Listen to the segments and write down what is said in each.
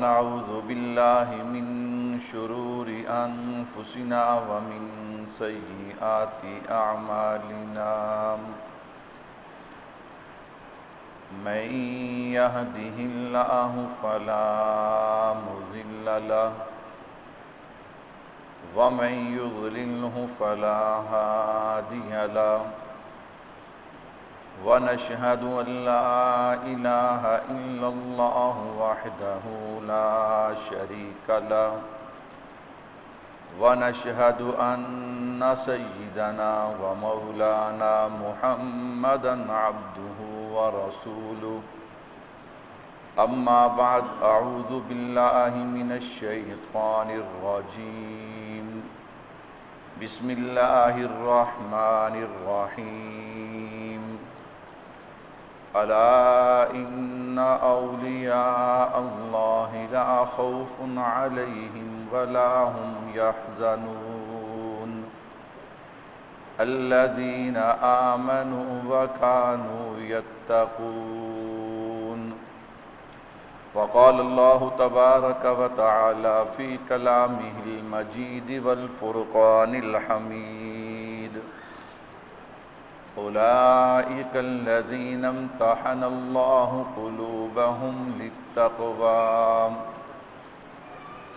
نعوذ بالله من شرور أنفسنا ومن سيئات أعمالنا من يهده الله فلا مضل له ومن يضلله فلا هادي له ونشهد أن لا إله إلا الله وحده لا شريك له ونشهد أن سيدنا ومولانا محمدا عبده ورسوله أما بعد أعوذ بالله من الشيطان الرجيم بسم الله الرحمن الرحيم ألا إن أولياء الله لا خوف عليهم ولا هم يحزنون الذين آمنوا وكانوا يتقون وقال الله تبارك وتعالى في كلامه المجيد والفرقان الحميد أولئك الذين امتحن الله قلوبهم للتقوى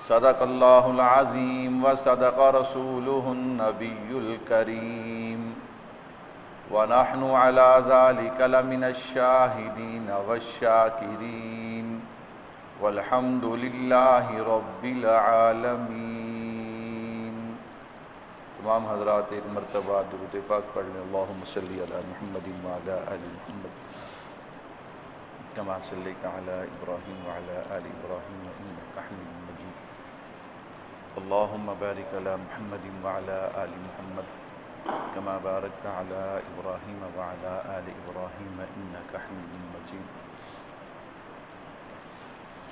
صدق الله العظيم وصدق رسوله النبي الكريم ونحن على ذلك لمن الشاهدين والشاكرين والحمد لله رب العالمين۔ تمام حضرات ایک مرتبہ درود پاک پڑھ لیں۔ اللہم صلی علی محمد وعلی آل محمد کما صلیت علی ابراہیم وعلی آل ابراہیم انک حمید مجید۔ اللہم بارک علی محمد وعلی آل محمد کما بارکت علی ابراہیم وعلی آل ابراہیم انک حمید مجید۔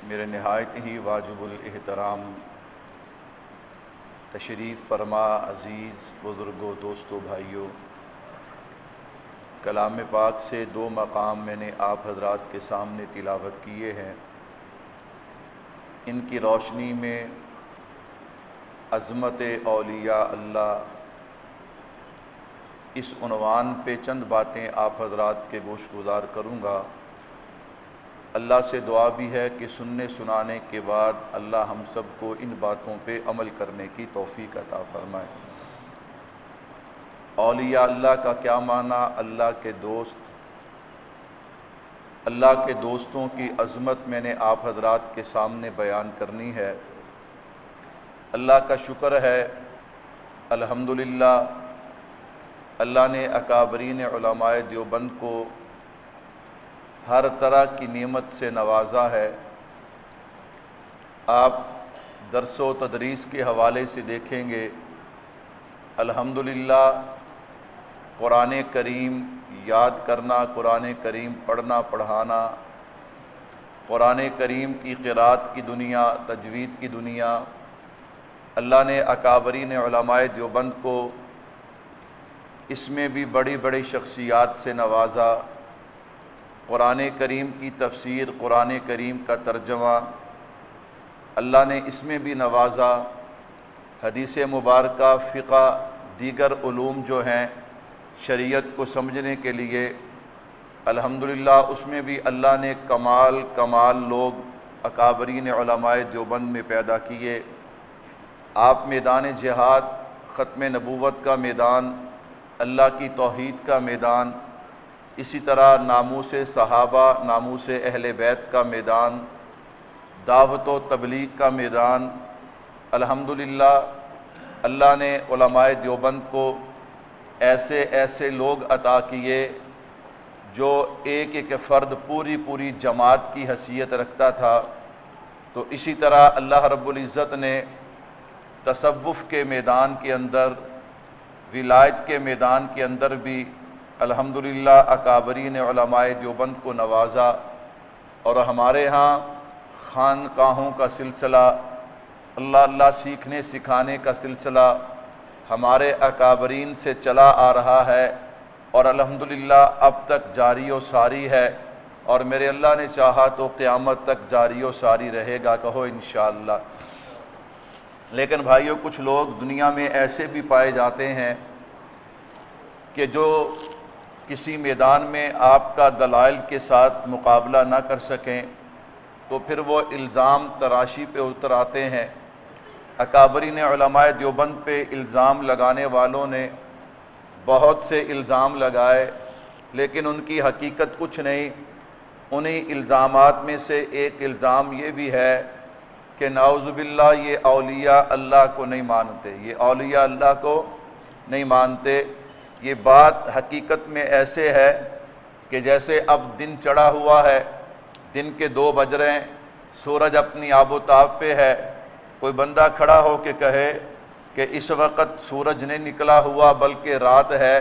میرے نہایت ہی واجب الاحترام تشریف فرما عزیز بزرگوں، دوستوں، بھائیوں، کلام پاک سے دو مقام میں نے آپ حضرات کے سامنے تلاوت کیے ہیں۔ ان کی روشنی میں عظمت اولیاء اللہ اس عنوان پہ چند باتیں آپ حضرات کے گوش گزار کروں گا۔ اللہ سے دعا بھی ہے کہ سننے سنانے کے بعد اللہ ہم سب کو ان باتوں پہ عمل کرنے کی توفیق عطا فرمائے۔ اولیاء اللہ کا کیا معنی؟ اللہ کے دوست۔ اللہ کے دوستوں کی عظمت میں نے آپ حضرات کے سامنے بیان کرنی ہے۔ اللہ کا شکر ہے، الحمدللہ اللہ نے اکابرین علماء دیوبند کو ہر طرح کی نعمت سے نوازا ہے۔ آپ درس و تدریس کے حوالے سے دیکھیں گے، الحمدللہ قرآن کریم یاد کرنا، قرآن کریم پڑھنا پڑھانا، قرآن کریم کی قرات کی دنیا، تجوید کی دنیا، اللہ نے اکابرین علماء دیوبند کو اس میں بھی بڑی بڑی شخصیات سے نوازا۔ قرآن کریم کی تفسیر، قرآن کریم کا ترجمہ اللہ نے اس میں بھی نوازا۔ حدیث مبارکہ، فقہ، دیگر علوم جو ہیں شریعت کو سمجھنے کے لیے الحمدللہ اس میں بھی اللہ نے کمال لوگ اکابرین علماء دیوبند میں پیدا کیے۔ آپ میدان جہاد، ختم نبوت کا میدان، اللہ کی توحید کا میدان، اسی طرح ناموس صحابہ، ناموس اہل بیت کا میدان، دعوت و تبلیغ کا میدان، الحمدللہ اللہ نے علماء دیوبند کو ایسے لوگ عطا کیے جو ایک ایک فرد پوری جماعت کی حیثیت رکھتا تھا۔ تو اسی طرح اللہ رب العزت نے تصوف کے میدان کے اندر، ولایت کے میدان کے اندر بھی الحمدللہ اکابرین علماء دیوبند کو نوازا۔ اور ہمارے ہاں خانقاہوں کا سلسلہ، اللہ سیکھنے سکھانے کا سلسلہ ہمارے اکابرین سے چلا آ رہا ہے اور الحمدللہ اب تک جاری و ساری ہے۔ اور میرے اللہ نے چاہا تو قیامت تک جاری و ساری رہے گا، کہو انشاءاللہ۔ لیکن بھائیو، کچھ لوگ دنیا میں ایسے بھی پائے جاتے ہیں کہ جو کسی میدان میں آپ کا دلائل کے ساتھ مقابلہ نہ کر سکیں تو پھر وہ الزام تراشی پہ اتر آتے ہیں۔ اکابرین علماء دیوبند پہ الزام لگانے والوں نے بہت سے الزام لگائے، لیکن ان کی حقیقت کچھ نہیں۔ انہی الزامات میں سے ایک الزام یہ بھی ہے کہ نعوذ باللہ یہ اولیاء اللہ کو نہیں مانتے، یہ اولیاء اللہ کو نہیں مانتے۔ یہ بات حقیقت میں ایسے ہے کہ جیسے اب دن چڑھا ہوا ہے، دن کے 2 بج رہے ہیں، سورج اپنی آب و تاب پہ ہے، کوئی بندہ کھڑا ہو کے کہے کہ اس وقت سورج نہیں نکلا ہوا بلکہ رات ہے،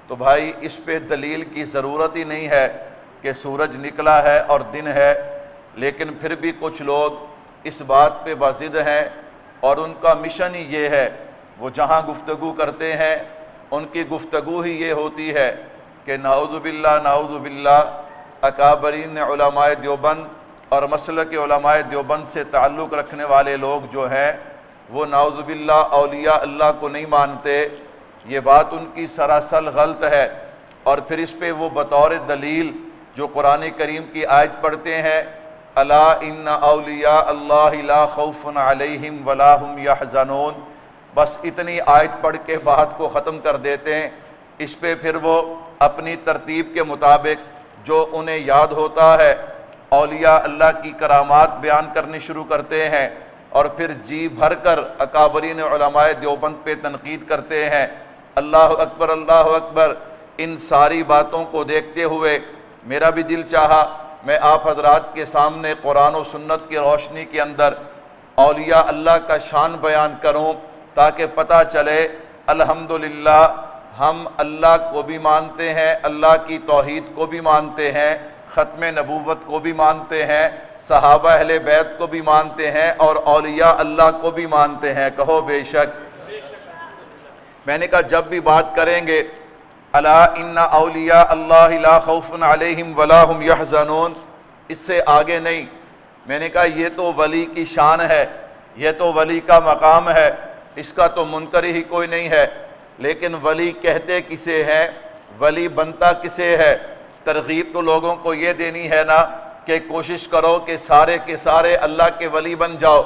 تو بھائی اس پہ دلیل کی ضرورت ہی نہیں ہے کہ سورج نکلا ہے اور دن ہے۔ لیکن پھر بھی کچھ لوگ اس بات پہ بضد ہیں، اور ان کا مشن ہی یہ ہے، وہ جہاں گفتگو کرتے ہیں ان کی گفتگو ہی یہ ہوتی ہے کہ نعوذ باللہ اکابرین علماء دیوبند اور مسلک علماء دیوبند سے تعلق رکھنے والے لوگ جو ہیں وہ نعوذ باللہ اولیاء اللہ کو نہیں مانتے۔ یہ بات ان کی سراسر غلط ہے، اور پھر اس پہ وہ بطور دلیل جو قرآن کریم کی آیت پڑھتے ہیں، الا ان اولیاء اللہ لا خوف علیہم ولا هم یحزنون، بس اتنی آیت پڑھ کے بات کو ختم کر دیتے ہیں۔ اس پہ پھر وہ اپنی ترتیب کے مطابق جو انہیں یاد ہوتا ہے اولیاء اللہ کی کرامات بیان کرنے شروع کرتے ہیں، اور پھر جی بھر کر اکابرین علماء دیوبند پہ تنقید کرتے ہیں۔ اللہ اکبر، اللہ اکبر۔ ان ساری باتوں کو دیکھتے ہوئے میرا بھی دل چاہا میں آپ حضرات کے سامنے قرآن و سنت کی روشنی کے اندر اولیاء اللہ کا شان بیان کروں، تاکہ پتہ چلے الحمدللہ ہم اللہ کو بھی مانتے ہیں، اللہ کی توحید کو بھی مانتے ہیں، ختم نبوت کو بھی مانتے ہیں، صحابہ اہل بیت کو بھی مانتے ہیں، اور اولیاء اللہ کو بھی مانتے ہیں، کہو بے شک۔ میں نے کہا جب بھی بات کریں گے الا ان اولیاء اللہ لا خوف علیہم ولا هم یحزنون، اس سے آگے نہیں۔ میں نے کہا یہ تو ولی کی شان ہے، یہ تو ولی کا مقام ہے، اس کا تو منکر ہی کوئی نہیں ہے، لیکن ولی کہتے کسے ہیں، ولی بنتا کسے ہے؟ ترغیب تو لوگوں کو یہ دینی ہے نا کہ کوشش کرو کہ سارے کے سارے اللہ کے ولی بن جاؤ،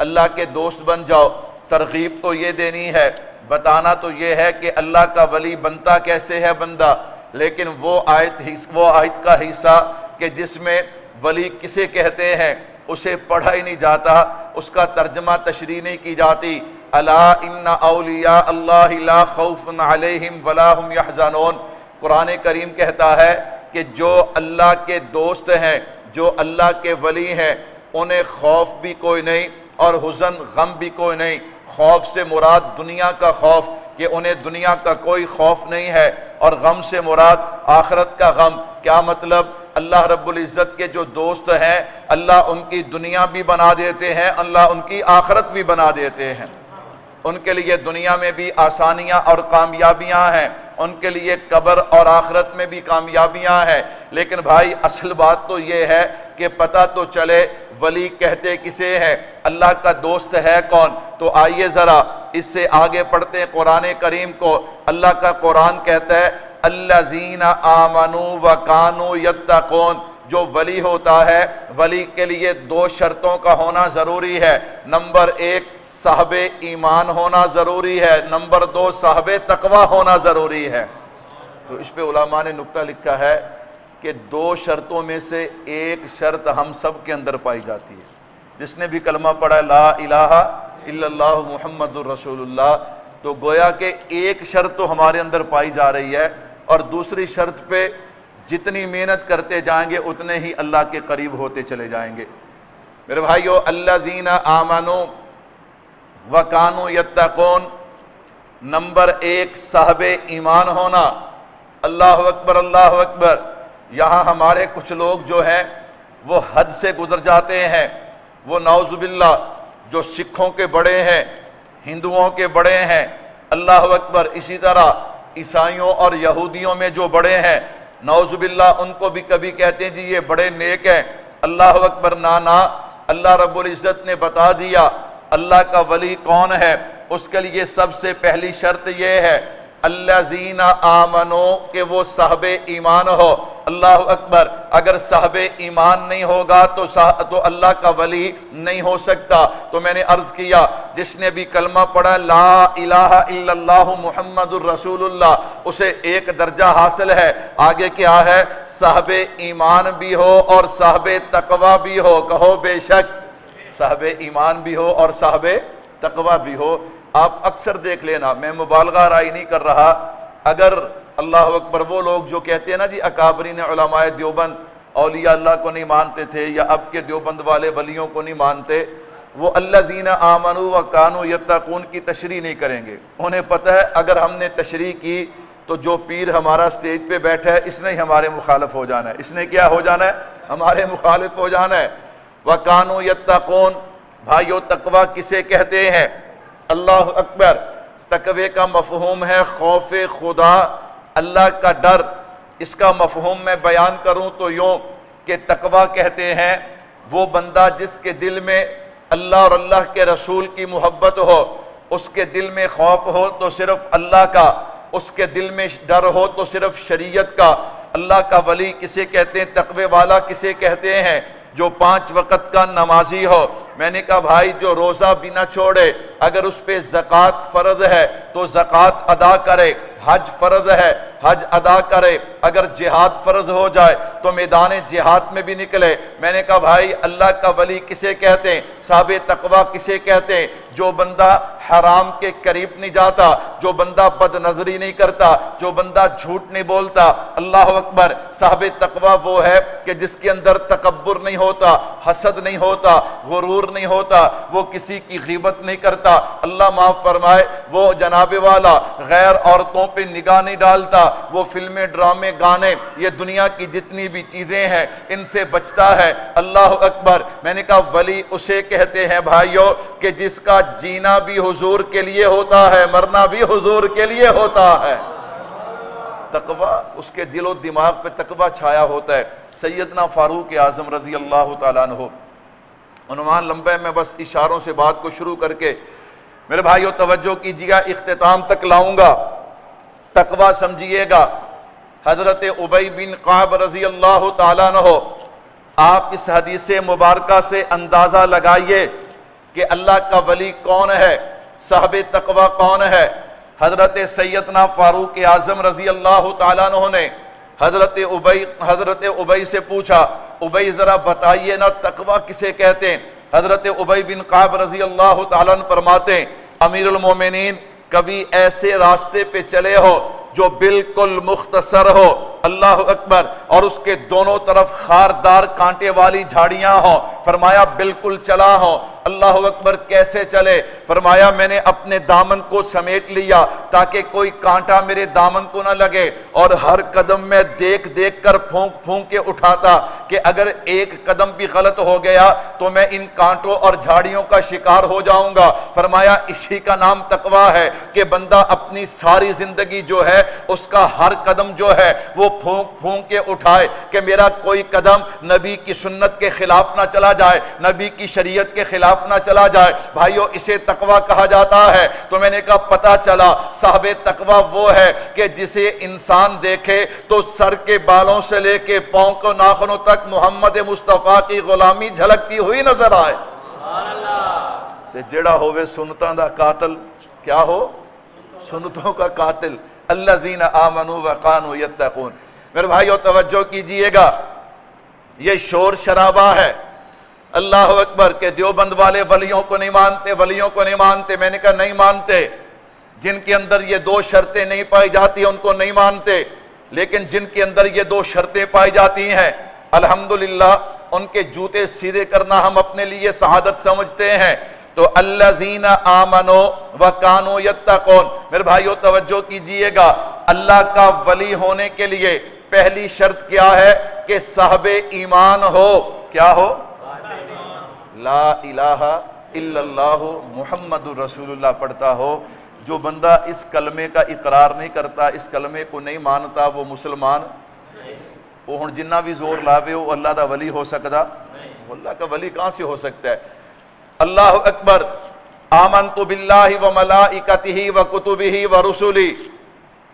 اللہ کے دوست بن جاؤ۔ ترغیب تو یہ دینی ہے، بتانا تو یہ ہے کہ اللہ کا ولی بنتا کیسے ہے بندہ، لیکن وہ آیت کا حصہ کہ جس میں ولی کسے کہتے ہیں اسے پڑھا ہی نہیں جاتا، اس کا ترجمہ تشریح نہیں کی جاتی۔ الا ان اولیاء اللہ لا خوف علیہم ولا هم یحزنون، قرآن کریم کہتا ہے کہ جو اللہ کے دوست ہیں، جو اللہ کے ولی ہیں، انہیں خوف بھی کوئی نہیں اور حزن غم بھی کوئی نہیں۔ خوف سے مراد دنیا کا خوف کہ انہیں دنیا کا کوئی خوف نہیں ہے، اور غم سے مراد آخرت کا غم۔ کیا مطلب؟ اللہ رب العزت کے جو دوست ہیں اللہ ان کی دنیا بھی بنا دیتے ہیں، اللہ ان کی آخرت بھی بنا دیتے ہیں۔ ان کے لیے دنیا میں بھی آسانیاں اور کامیابیاں ہیں، ان کے لیے قبر اور آخرت میں بھی کامیابیاں ہیں۔ لیکن بھائی اصل بات تو یہ ہے کہ پتہ تو چلے ولی کہتے کسے ہیں، اللہ کا دوست ہے کون۔ تو آئیے ذرا اس سے آگے پڑھتے ہیں قرآن کریم کو۔ اللہ کا قرآن کہتا ہے الذین آمنوا وکانوا یتقون، جو ولی ہوتا ہے ولی کے لیے 2 شرطوں کا ہونا ضروری ہے۔ نمبر 1 صاحب ایمان ہونا ضروری ہے، نمبر 2 صاحب تقوی ہونا ضروری ہے۔ تو اس پہ علماء نے نکتہ لکھا ہے کہ 2 شرطوں میں سے ایک شرط ہم سب کے اندر پائی جاتی ہے۔ جس نے بھی کلمہ پڑھا لا الہ الا اللہ محمد الرسول اللہ، تو گویا کہ ایک شرط تو ہمارے اندر پائی جا رہی ہے، اور دوسری شرط پہ جتنی محنت کرتے جائیں گے اتنے ہی اللہ کے قریب ہوتے چلے جائیں گے۔ میرے بھائیو، الذین آمنوا وکانوا یتقون، نمبر 1 صاحب ایمان ہونا۔ اللہ اکبر، اللہ اکبر۔ یہاں ہمارے کچھ لوگ جو ہیں وہ حد سے گزر جاتے ہیں، وہ نعوذ باللہ جو سکھوں کے بڑے ہیں، ہندوؤں کے بڑے ہیں، اللہ اکبر، اسی طرح عیسائیوں اور یہودیوں میں جو بڑے ہیں، نعوذ باللہ ان کو بھی کبھی کہتے ہیں جی یہ بڑے نیک ہیں، اللہ اکبر، نا اللہ رب العزت نے بتا دیا اللہ کا ولی کون ہے۔ اس کے لیے سب سے پہلی شرط یہ ہے الذین آمنوا، کہ وہ صاحب ایمان ہو۔ اللہ اکبر، اگر صاحب ایمان نہیں ہوگا تو اللہ کا ولی نہیں ہو سکتا۔ تو میں نے عرض کیا جس نے بھی کلمہ پڑھا لا الہ الا اللہ محمد الرسول اللہ، اسے ایک درجہ حاصل ہے۔ آگے کیا ہے؟ صاحب ایمان بھی ہو اور صاحب تقوی بھی ہو۔ کہو بے شک، صاحب ایمان بھی ہو اور صاحب تقوی بھی ہو۔ آپ اکثر دیکھ لینا، میں مبالغہ رائی نہیں کر رہا، اگر اللہ اکبر وہ لوگ جو کہتے ہیں نا جی اکابرین علماء دیوبند اولیاء اللہ کو نہیں مانتے تھے یا اب کے دیوبند والے ولیوں کو نہیں مانتے، وہ الذین آمنوا وکانوا یتقون کی تشریح نہیں کریں گے۔ انہیں پتہ ہے اگر ہم نے تشریح کی تو جو پیر ہمارا سٹیج پہ بیٹھا ہے اس نے ہی ہمارے مخالف ہو جانا ہے۔ اس نے کیا ہو جانا ہے؟ ہمارے مخالف ہو جانا ہے۔ وکانوا یتقون، بھائیو تقوی کسے کہتے ہیں؟ اللہ اکبر، تقوی کا مفہوم ہے خوف خدا، اللہ کا ڈر۔ اس کا مفہوم میں بیان کروں تو یوں کہ تقوی کہتے ہیں وہ بندہ جس کے دل میں اللہ اور اللہ کے رسول کی محبت ہو، اس کے دل میں خوف ہو تو صرف اللہ کا، اس کے دل میں ڈر ہو تو صرف شریعت کا۔ اللہ کا ولی کسے کہتے ہیں؟ تقوی والا کسے کہتے ہیں؟ جو 5 وقت کا نمازی ہو۔ میں نے کہا بھائی جو روزہ بھی نہ چھوڑے، اگر اس پہ زکوٰۃ فرض ہے تو زکوٰۃ ادا کرے، حج فرض ہے حج ادا کرے، اگر جہاد فرض ہو جائے تو میدان جہاد میں بھی نکلے۔ میں نے کہا بھائی اللہ کا ولی کسے کہتے ہیں؟ صاحب تقوی کسے کہتے ہیں؟ جو بندہ حرام کے قریب نہیں جاتا، جو بندہ بد نظری نہیں کرتا، جو بندہ جھوٹ نہیں بولتا۔ اللہ اکبر، صاحب تقوی وہ ہے کہ جس کے اندر تکبر نہیں ہوتا، حسد نہیں ہوتا، غرور نہیں ہوتا، وہ کسی کی غیبت نہیں کرتا۔ اللہ معاف فرمائے، وہ جناب والا غیر عورتوں پہ نگاہ نہیں ڈالتا، وہ فلمیں ڈرامے گانے یہ دنیا کی جتنی بھی چیزیں ہیں ان سے بچتا ہے۔ اللہ اکبر، میں نے کہا ولی اسے کہتے ہیں بھائیوں کہ جس کا جینا بھی حضور کے لیے ہوتا ہے، مرنا بھی حضور کے لیے ہوتا ہے۔ تقوی اس کے دل و دماغ پہ تقوی چھایا ہوتا ہے۔ سیدنا فاروق اعظم رضی اللہ تعالیٰ عنہ، عنوان لمبا ہے، میں بس اشاروں سے بات کو شروع کر کے میرے بھائیو توجہ کیجیے گا، اختتام تک لاؤں گا۔ تقوی سمجھیے گا، حضرت ابی بن کعب رضی اللہ تعالیٰ عنہ، آپ اس حدیث مبارکہ سے اندازہ لگائیے کہ اللہ کا ولی کون ہے، صاحب تقوی کون ہے۔ حضرت سیدنا فاروق اعظم رضی اللہ تعالیٰ عنہ نے حضرت ابی سے پوچھا، ابی ذرا بتائیے نا تقوی کسے کہتے ہیں؟ حضرت ابی بن کعب رضی اللہ تعالیٰ عنہ فرماتے ہیں امیر المومنین کبھی ایسے راستے پہ چلے ہو جو بالکل مختصر ہو، اللہ اکبر، اور اس کے دونوں طرف خاردار کانٹے والی جھاڑیاں ہوں، فرمایا بالکل چلا ہوں۔ اللہ اکبر، کیسے چلے؟ فرمایا میں نے اپنے دامن کو سمیٹ لیا تاکہ کوئی کانٹا میرے دامن کو نہ لگے، اور ہر قدم میں دیکھ دیکھ کر پھونک پھونک کے اٹھاتا کہ اگر ایک قدم بھی غلط ہو گیا تو میں ان کانٹوں اور جھاڑیوں کا شکار ہو جاؤں گا۔ فرمایا اسی کا نام تقوی ہے کہ بندہ اپنی ساری زندگی جو ہے اس کا ہر قدم جو ہے وہ پھونک پھونک کے اٹھائے کہ میرا کوئی قدم نبی کی سنت کے خلاف نہ چلا جائے، نبی کی شریعت کے خلاف نہ چلا جائے۔ بھائیو اسے تقوی کہا جاتا ہے۔ تو میں نے کہا پتہ چلا صاحب تقوی وہ ہے کہ جسے انسان دیکھے تو سر کے بالوں سے لے کے پاؤں کو ناخنوں تک محمد مصطفیٰ کی غلامی جھلکتی ہوئی نظر آئے۔ تے جڑا ہوئے سنتاں دا قاتل، کیا ہو؟ سنتوں کا قاتل۔ الذین آمنوا وکانوا یتقون۔ میرے بھائیو توجہ کیجئے گا، یہ شور شرابہ ہے، اللہ اکبر، کہ دیوبند والے ولیوں کو نہیں مانتے، ولیوں کو نہیں مانتے۔ میں نے کہا نہیں مانتے، جن کے اندر یہ 2 شرطیں نہیں پائی جاتی ان کو نہیں مانتے، لیکن جن کے اندر یہ 2 شرطیں پائی جاتی ہیں الحمدللہ ان کے جوتے سیدھے کرنا ہم اپنے لیے سعادت سمجھتے ہیں۔ تو الذین آمنوا وکانوا یتقون۔ میرے بھائیو توجہ کیجئے گا، اللہ کا ولی ہونے کے لیے پہلی شرط کیا ہے کہ صاحب ایمان ہو۔ کیا ہو؟ لا الہ الا اللہ محمد الرسول اللہ پڑھتا ہو۔ جو بندہ اس کلمے کا اقرار نہیں کرتا، اس کلمے کو نہیں مانتا، وہ مسلمان وہ ہن جنہ بھی زور لاوے وہ اللہ دا ولی ہو سکدا؟ اللہ کا ولی کہاں سے ہو سکتا ہے؟ اللہ اکبر۔ آمنت باللہ و ملائکتہ و کتبہ و رسلہ،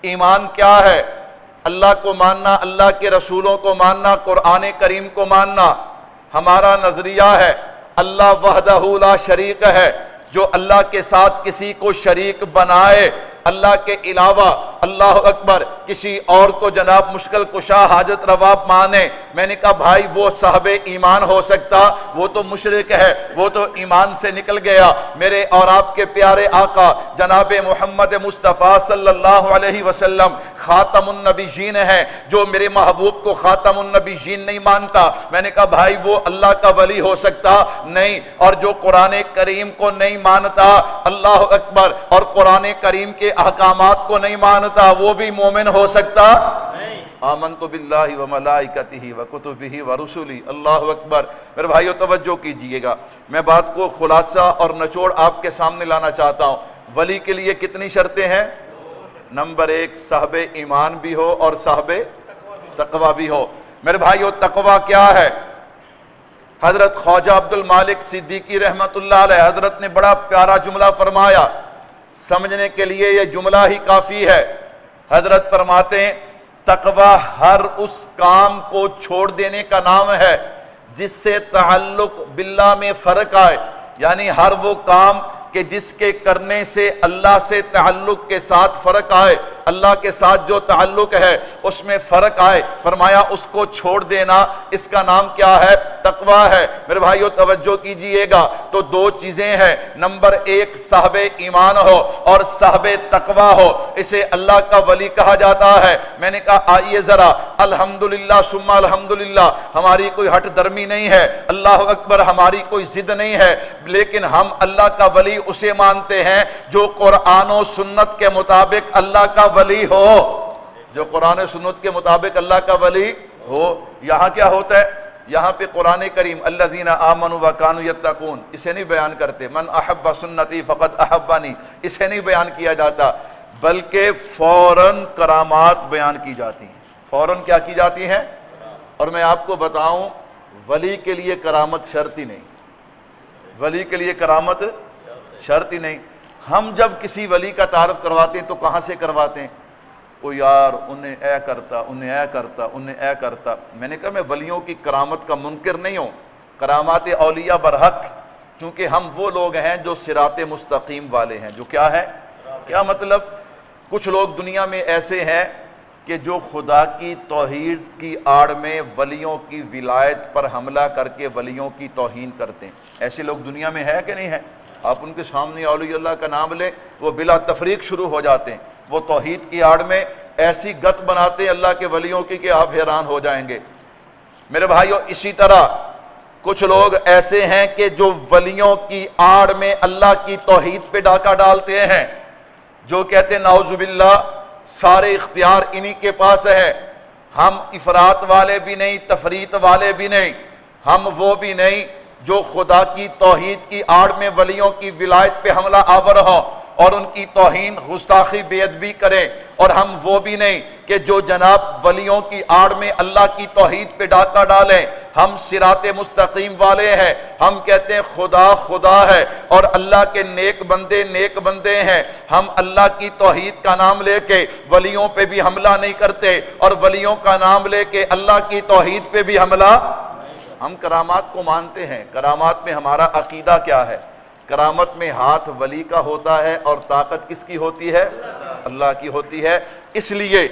ایمان کیا ہے؟ اللہ کو ماننا، اللہ کے رسولوں کو ماننا، قرآن کریم کو ماننا۔ ہمارا نظریہ ہے اللہ وحدہ لا شریک ہے، جو اللہ کے ساتھ کسی کو شریک بنائے، اللہ کے علاوہ اللہ اکبر کسی اور کو جناب مشکل کشا حاجت روا مانے، میں نے کہا بھائی وہ صاحب ایمان ہو سکتا؟ وہ تو مشرک ہے، وہ تو ایمان سے نکل گیا۔ میرے اور آپ کے پیارے آقا جناب محمد مصطفیٰ صلی اللہ علیہ وسلم خاتم النبیین ہے، جو میرے محبوب کو خاتم النبیین نہیں مانتا، میں نے کہا بھائی وہ اللہ کا ولی ہو سکتا؟ نہیں۔ اور جو قرآن کریم کو نہیں مانتا اللہ اکبر، اور قرآن کریم کے احکامات کو نہیں مانتا، وہ بھی مومن ہو سکتا؟ آمنت باللہ و ملائکتہ و کتبہ و رسلہ۔ اللہ اکبر۔ میرے بھائیو توجہ کیجئے گا، میں بات کو خلاصہ اور نچوڑ آپ کے سامنے لانا چاہتا ہوں۔ ولی کے لیے کتنی شرطیں ہیں؟ نمبر 1 صاحب ایمان بھی ہو اور صاحب تقوی بھی ہو۔ میرے بھائیو تقوی کیا ہے؟ حضرت خواجہ عبد المالک صدیقی رحمت اللہ علیہ حضرت نے بڑا پیارا جملہ فرمایا، سمجھنے کے لیے یہ جملہ ہی کافی ہے۔ حضرت فرماتے ہیں تقوی ہر اس کام کو چھوڑ دینے کا نام ہے جس سے تعلق باللہ میں فرق آئے، یعنی ہر وہ کام کہ جس کے کرنے سے اللہ سے تعلق کے ساتھ فرق آئے، اللہ کے ساتھ جو تعلق ہے اس میں فرق آئے، فرمایا اس کو چھوڑ دینا، اس کا نام کیا ہے؟ تقوی ہے۔ میرے بھائیو توجہ کیجئے گا، تو 2 چیزیں ہیں، نمبر 1 صاحب ایمان ہو اور صاحب تقوی ہو، اسے اللہ کا ولی کہا جاتا ہے۔ میں نے کہا آئیے ذرا الحمدللہ ثم الحمدللہ، ہماری کوئی ہٹ درمی نہیں ہے، اللہ اکبر، ہماری کوئی ضد نہیں ہے، لیکن ہم اللہ کا ولی اسے مانتے ہیں جو قرآن و سنت کے مطابق اللہ کا ولی ہو، جو قرآن و سنت کے مطابق اللہ کا ولی ہو۔ یہاں کیا ہوتا ہے؟ یہاں پہ قرآن کریم الذین آمنوا وکانوا یتقون اسے نہیں بیان کرتے، من احب سنتی فقد احبانی، اسے نہیں بیان کیا جاتا، بلکہ فوراً کرامات بیان کی جاتی ہیں۔ فوراً کیا کی جاتی ہیں؟ اور میں آپ کو بتاؤں ولی کے لیے کرامت شرط ہی نہیں، ولی کے لیے کرامت شرط ہی نہیں۔ ہم جب کسی ولی کا تعارف کرواتے ہیں تو کہاں سے کرواتے ہیں؟ او یار انہیں اے کرتا، انہیں اے کرتا، انہیں اے کرتا۔ میں نے کہا میں ولیوں کی کرامت کا منکر نہیں ہوں، کرامات اولیاء برحق، چونکہ ہم وہ لوگ ہیں جو صراط مستقیم والے ہیں۔ جو کیا ہے؟ کیا مطلب؟ کچھ لوگ دنیا میں ایسے ہیں کہ جو خدا کی توحید کی آڑ میں ولیوں کی ولایت پر حملہ کر کے ولیوں کی توہین کرتے ہیں۔ ایسے لوگ دنیا میں ہے کہ نہیں ہے؟ آپ ان کے سامنے اولیاء اللہ کا نام لیں، وہ بلا تفریق شروع ہو جاتے ہیں، وہ توحید کی آڑ میں ایسی گت بناتے ہیں اللہ کے ولیوں کی کہ آپ حیران ہو جائیں گے۔ میرے بھائیو اسی طرح کچھ لوگ ایسے ہیں کہ جو ولیوں کی آڑ میں اللہ کی توحید پہ ڈاکہ ڈالتے ہیں، جو کہتے ہیں نعوذ باللہ سارے اختیار انہی کے پاس ہے، ہم افراط والے بھی نہیں، تفریط والے بھی نہیں، ہم وہ بھی نہیں جو خدا کی توحید کی آڑ میں ولیوں کی ولایت پہ حملہ آور ہو اور ان کی توہین گستاخی بے ادبی کریں، اور ہم وہ بھی نہیں کہ جو جناب ولیوں کی آڑ میں اللہ کی توحید پہ ڈاکہ ڈالیں۔ ہم صراط مستقیم والے ہیں، ہم کہتے ہیں خدا خدا ہے اور اللہ کے نیک بندے نیک بندے ہیں، ہم اللہ کی توحید کا نام لے کے ولیوں پہ بھی حملہ نہیں کرتے اور ولیوں کا نام لے کے اللہ کی توحید پہ بھی حملہ۔ ہم کرامات کو مانتے ہیں، کرامات میں ہمارا عقیدہ کیا ہے؟ کرامت میں ہاتھ ولی کا ہوتا ہے اور طاقت کس کی ہوتی ہے؟ اللہ کی ہوتی ہے۔ اس لیے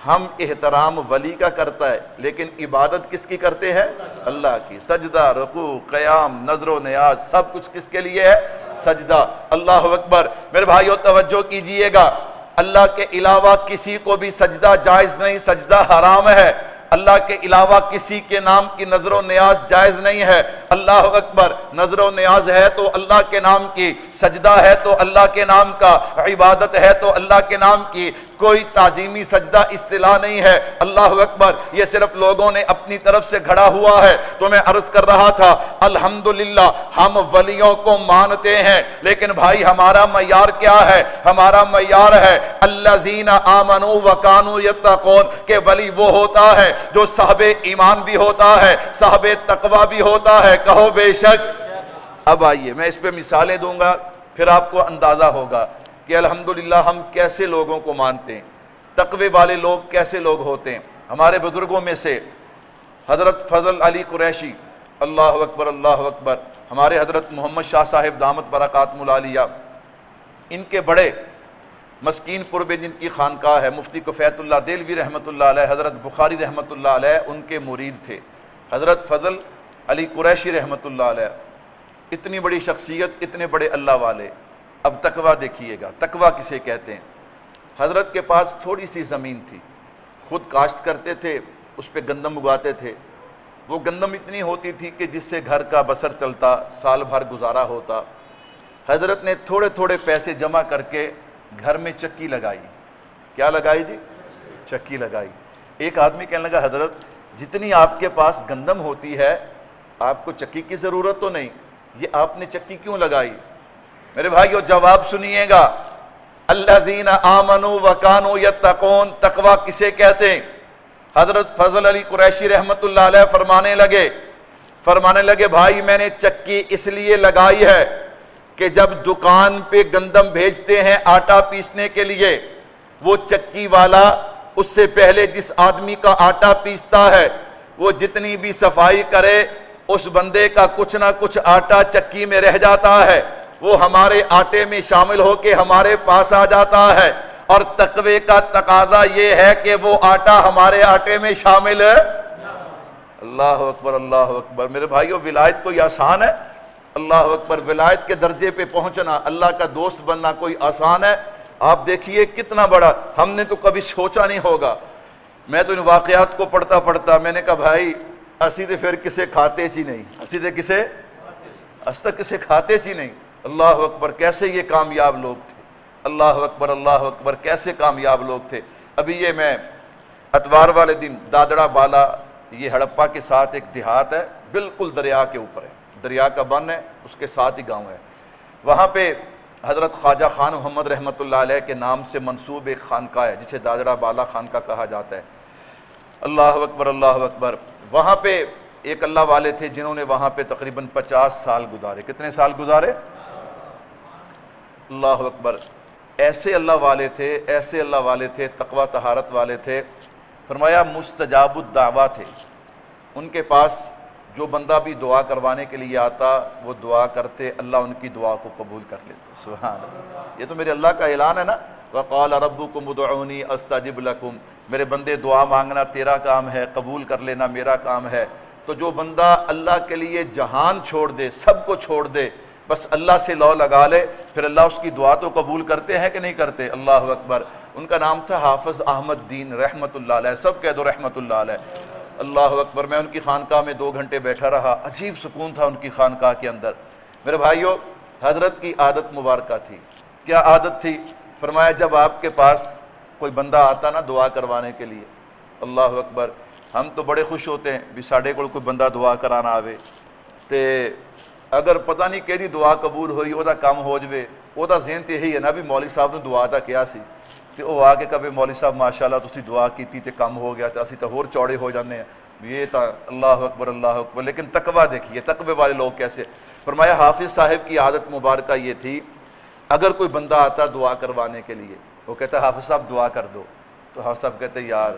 ہم احترام ولی کا کرتا ہے لیکن عبادت کس کی کرتے ہیں؟ اللہ کی۔ سجدہ، رکوع، قیام، نظر و نیاز سب کچھ کس کے لیے ہے؟ سجدہ۔ اللہ اکبر۔ میرے بھائیو توجہ کیجئے گا، اللہ کے علاوہ کسی کو بھی سجدہ جائز نہیں، سجدہ حرام ہے۔ اللہ کے علاوہ کسی کے نام کی نظر و نیاز جائز نہیں ہے۔ اللہ اکبر۔ نظر و نیاز ہے تو اللہ کے نام کی، سجدہ ہے تو اللہ کے نام کا، عبادت ہے تو اللہ کے نام کی۔ کوئی تعظیمی سجدہ اصطلاح نہیں ہے۔ اللہ اکبر، یہ صرف لوگوں نے اپنی طرف سے گھڑا ہوا ہے۔ تو میں عرض کر رہا تھا الحمدللہ ہم ولیوں کو مانتے ہیں، لیکن بھائی ہمارا معیار کیا ہے؟ ہمارا معیار ہے الذین آمنوا وکانوا یتقون، کہ ولی وہ ہوتا ہے جو صاحب ایمان بھی ہوتا ہے، صاحب تقوی بھی ہوتا ہے۔ کہو بے شک۔ اب آئیے میں اس پہ مثالیں دوں گا، پھر آپ کو اندازہ ہوگا کہ الحمدللہ ہم کیسے لوگوں کو مانتے ہیں، تقوی والے لوگ کیسے لوگ ہوتے ہیں۔ ہمارے بزرگوں میں سے حضرت فضل علی قریشی، اللہ اکبر اللہ اکبر، ہمارے حضرت محمد شاہ صاحب دامت برکاتہم العالیہ، ان کے بڑے مسکین پور میں جن کی خانقاہ ہے، مفتی کفیت اللہ دہلوی رحمۃ اللہ علیہ، حضرت بخاری رحمۃ اللہ علیہ ان کے مرید تھے، حضرت فضل علی قریشی رحمۃ اللہ علیہ۔ اتنی بڑی شخصیت، اتنے بڑے اللہ والے۔ اب تقوی دیکھیے گا، تقوی کسے کہتے ہیں؟ حضرت کے پاس تھوڑی سی زمین تھی، خود کاشت کرتے تھے، اس پہ گندم اگاتے تھے۔ وہ گندم اتنی ہوتی تھی کہ جس سے گھر کا بسر چلتا، سال بھر گزارا ہوتا۔ حضرت نے تھوڑے تھوڑے پیسے جمع کر کے گھر میں چکی لگائی۔ کیا لگائی جی؟ چکی لگائی۔ ایک آدمی کہنے لگا حضرت جتنی آپ کے پاس گندم ہوتی ہے آپ کو چکی کی ضرورت تو نہیں، یہ آپ نے چکی کیوں لگائی؟ میرے بھائیو جواب سنیے گا، الذین آمنوا وکانوا یتقون، تقوی کسے کہتے ہیں؟ حضرت فضل علی قریشی رحمت اللہ علیہ فرمانے لگے بھائی میں نے چکی اس لیے لگائی ہے کہ جب دکان پہ گندم بھیجتے ہیں آٹا پیسنے کے لیے، وہ چکی والا اس سے پہلے جس آدمی کا آٹا پیستا ہے وہ جتنی بھی صفائی کرے اس بندے کا کچھ نہ کچھ آٹا چکی میں رہ جاتا ہے، وہ ہمارے آٹے میں شامل ہو کے ہمارے پاس آ جاتا ہے۔ اور تقوی کا تقاضا یہ ہے کہ وہ آٹا ہمارے آٹے میں شامل ہے۔ اللہ اکبر اللہ اکبر۔ میرے بھائیو ولایت کوئی آسان ہے؟ اللہ اکبر۔ ولایت کے درجے پہ پہنچنا، اللہ کا دوست بننا کوئی آسان ہے؟ آپ دیکھیے کتنا بڑا، ہم نے تو کبھی سوچا نہیں ہوگا۔ میں تو ان واقعات کو پڑھتا میں نے کہا بھائی اسی تے پھر کسے کھاتے چی نہیں، اسی تے کسے اس تک کسے کھاتے چی نہیں۔ اللہ اکبر، کیسے یہ کامیاب لوگ تھے۔ اللہ اکبر، کیسے کامیاب لوگ تھے۔ ابھی یہ میں اتوار والے دن دادڑا بالا، یہ ہڑپا کے ساتھ ایک دیہات ہے، بالکل دریا کے اوپر ہے، دریا کا بن ہے، اس کے ساتھ ہی گاؤں ہے۔ وہاں پہ حضرت خواجہ خان محمد رحمۃ اللہ علیہ کے نام سے منسوب ایک خانقاہ ہے جسے دادڑا بالا خانقاہ کہا جاتا ہے۔ اللہ اکبر اللہ اکبر۔ وہاں پہ ایک اللہ والے تھے جنہوں نے وہاں پہ تقریباً 50 سال گزارے۔ کتنے سال گزارے؟ اللہ اکبر۔ ایسے اللہ والے تھے، تقوی طہارت والے تھے۔ فرمایا مستجاب الدعویٰ تھے، ان کے پاس جو بندہ بھی دعا کروانے کے لیے آتا وہ دعا کرتے، اللہ ان کی دعا کو قبول کر لیتے۔ سبحان اللہ، یہ تو میرے اللہ کا اعلان ہے نا، وَقَالَ رَبُّكُمُ ادْعُونِي أَسْتَجِبْ لَكُمْ۔ میرے بندے دعا مانگنا تیرا کام ہے، قبول کر لینا میرا کام ہے۔ تو جو بندہ اللہ کے لیے جہان چھوڑ دے، سب کو چھوڑ دے، بس اللہ سے لو لگا لے، پھر اللہ اس کی دعا تو قبول کرتے ہیں کہ نہیں کرتے؟ اللہ اکبر۔ ان کا نام تھا حافظ احمد دین رحمت اللہ علیہ، سب کہہ دو رحمت اللہ علیہ۔ اللہ اکبر۔ میں ان کی خانقاہ میں 2 گھنٹے بیٹھا رہا، عجیب سکون تھا ان کی خانقاہ کے اندر۔ میرے بھائیو حضرت کی عادت مبارکہ تھی۔ کیا عادت تھی؟ فرمایا جب آپ کے پاس کوئی بندہ آتا نا دعا کروانے کے لیے، اللہ اکبر، ہم تو بڑے خوش ہوتے ہیں بھی ساڑھے کو کوئی بندہ دعا کرانا آوے تے اگر پتہ نہیں کہ دعا قبول ہوئی وہ کام ہو جوے، وہ ذہن تے یہی ہے نا بھی مولوی صاحب نے دعا تا کیا سی تے وہ آ کے کہے مولوی صاحب ماشاءاللہ تسی دعا کیتی تے کم ہو گیا تے اسی تو اور چوڑے ہو جانے ہیں، یہ تا اللہ اکبر اللہ اکبر۔ لیکن تقوی دیکھیے، تقوی والے لوگ کیسے۔ فرمایا حافظ صاحب کی عادت مبارکہ یہ تھی، اگر کوئی بندہ آتا دعا کروانے کے لیے، وہ کہتا حافظ صاحب دعا کر دو، تو حافظ صاحب کہتے یار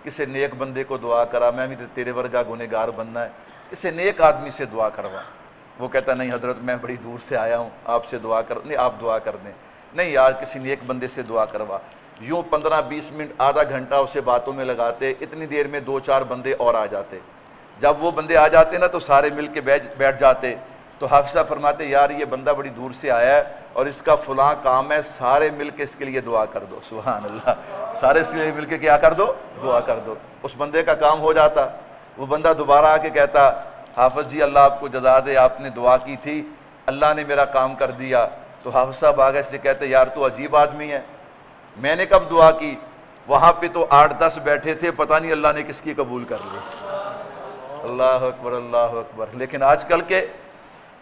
کسی نیک بندے کو دعا کرا، میں بھی تیرے ورگا گنہگار بننا ہے، کسی نیک آدمی سے دعا کروا۔ وہ کہتا نہیں حضرت میں بڑی دور سے آیا ہوں، آپ سے دعا کر، نہیں آپ دعا کر دیں، نہیں یار کسی نیک بندے سے دعا کروا۔ یوں 15-20 منٹ آدھا گھنٹہ اسے باتوں میں لگاتے، اتنی دیر میں 2-4 بندے اور آ جاتے۔ جب وہ بندے آ جاتے نا تو سارے مل کے بیٹھ جاتے، تو حافظ صاحب فرماتے یار یہ بندہ بڑی دور سے آیا ہے اور اس کا فلاں کام ہے، سارے مل کے اس کے لیے دعا کر دو۔ سبحان اللہ، سارے اس کے لیے مل کے کیا کر دو؟ دعا کر دو۔ اس بندے کا کام ہو جاتا۔ وہ بندہ دوبارہ آ کے کہتا حافظ جی اللہ آپ کو جزا دے، آپ نے دعا کی تھی، اللہ نے میرا کام کر دیا۔ تو حافظ صاحب آگے سے کہتے یار تو عجیب آدمی ہے، میں نے کب دعا کی؟ وہاں پہ تو 8-10 بیٹھے تھے، پتہ نہیں اللہ نے کس کی قبول کر لی۔ اللہ اکبر اللہ اکبر۔ لیکن آج کل کے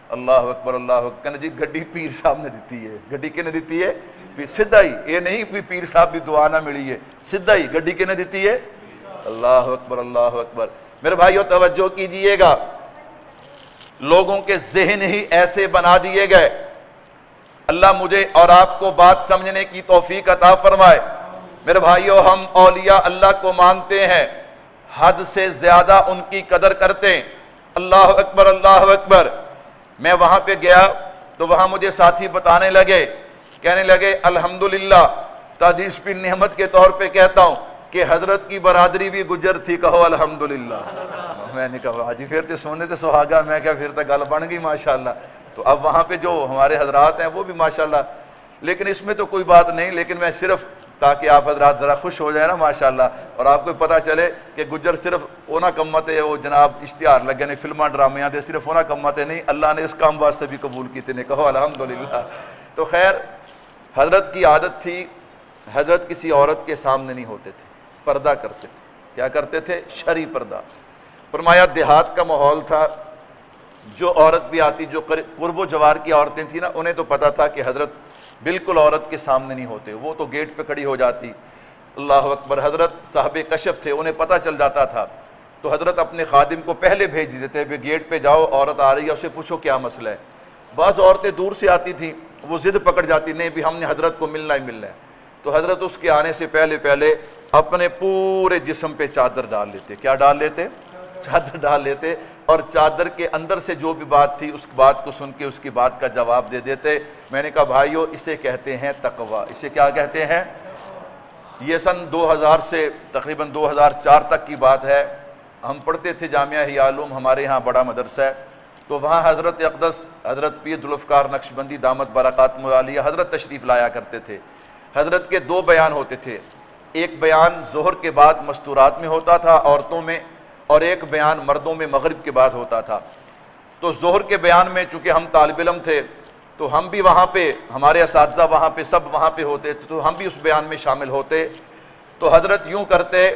اللہ اکبر اللہ اکبر، کہنا جی گڈی پیر صاحب نے دیتی ہے، گڈی کنے دیتی ہے؟ سدھا ہی، یہ نہیں بھی پیر صاحب بھی دعا نہ ملی ہے، سدھا ہی گڈی کنے دیتی ہے؟ اللہ اکبر اللہ اکبر۔ میرے بھائیو توجہ کیجئے گا، لوگوں کے ذہن ہی ایسے بنا دیے گئے۔ اللہ مجھے اور آپ کو بات سمجھنے کی توفیق عطا فرمائے۔ میرے بھائیو ہم اولیاء اللہ کو مانتے ہیں، حد سے زیادہ ان کی قدر کرتے ہیں۔ اللہ اکبر اللہ اکبر۔ میں وہاں پہ گیا تو وہاں مجھے ساتھی بتانے لگے، کہنے لگے الحمدللہ، تاجیز پہ نعمت کے طور پہ کہتا ہوں کہ حضرت کی برادری بھی گجر تھی، کہو الحمدللہ۔ میں نے کہا حاجی پھر تے سونے تے سہاگا، میں کہا پھر تے گل بن گئی ماشاءاللہ۔ تو اب وہاں پہ جو ہمارے حضرات ہیں وہ بھی ماشاءاللہ، لیکن اس میں تو کوئی بات نہیں، لیکن میں صرف تاکہ آپ حضرات ذرا خوش ہو جائیں نا ماشاءاللہ، اور آپ کو پتہ چلے کہ گجر صرف اونا کمت ہے، وہ جناب اشتہار لگے نے فلماں ڈرامیاں دے، صرف اونا کمت ہے نہیں، اللہ نے اس کام واسطے بھی قبول کیتے نے، کہو الحمدللہ۔ تو خیر حضرت کی عادت تھی، حضرت کسی عورت کے سامنے نہیں ہوتے تھے، پردہ کرتے تھے۔ کیا کرتے تھے؟ شرعی پردہ۔ فرمایا دیہات کا ماحول تھا، جو عورت بھی آتی، جو قرب و جوار کی عورتیں تھیں نا، انہیں تو پتہ تھا کہ حضرت بالکل عورت کے سامنے نہیں ہوتے، وہ تو گیٹ پہ کھڑی ہو جاتی۔ اللہ اکبر۔ حضرت صاحب کشف تھے، انہیں پتہ چل جاتا تھا تو حضرت اپنے خادم کو پہلے بھیج دیتے کہ گیٹ پہ جاؤ، عورت آ رہی ہے، اسے پوچھو کیا مسئلہ ہے۔ بعض عورتیں دور سے آتی تھیں، وہ ضد پکڑ جاتی، نہیں بھی ہم نے حضرت کو ملنا ہی ملنا ہے۔ تو حضرت اس کے آنے سے پہلے اپنے پورے جسم پہ چادر ڈال لیتے۔ کیا ڈال لیتے؟ چادر ڈال لیتے، اور چادر کے اندر سے جو بھی بات تھی اس بات کو سن کے اس کی بات کا جواب دے دیتے۔ میں نے کہا بھائیو اسے کہتے ہیں تقوی۔ اسے کیا کہتے ہیں؟ یہ سن 2000 سے تقریباً 2004 تک کی بات ہے۔ ہم پڑھتے تھے جامعہ احیاء علوم، ہمارے ہاں بڑا مدرسہ ہے، تو وہاں حضرت اقدس حضرت پیر ذوالفقار نقشبندی دامت برکاتہ العالیہ حضرت تشریف لایا کرتے تھے۔ حضرت کے 2 بیان ہوتے تھے، ایک بیان ظہر کے بعد مستورات میں ہوتا تھا عورتوں میں، اور ایک بیان مردوں میں مغرب کے بعد ہوتا تھا۔ تو ظہر کے بیان میں چونکہ ہم طالب علم تھے تو ہم بھی وہاں پہ، ہمارے اساتذہ وہاں پہ، سب وہاں پہ ہوتے تھے، تو ہم بھی اس بیان میں شامل ہوتے۔ تو حضرت یوں کرتے،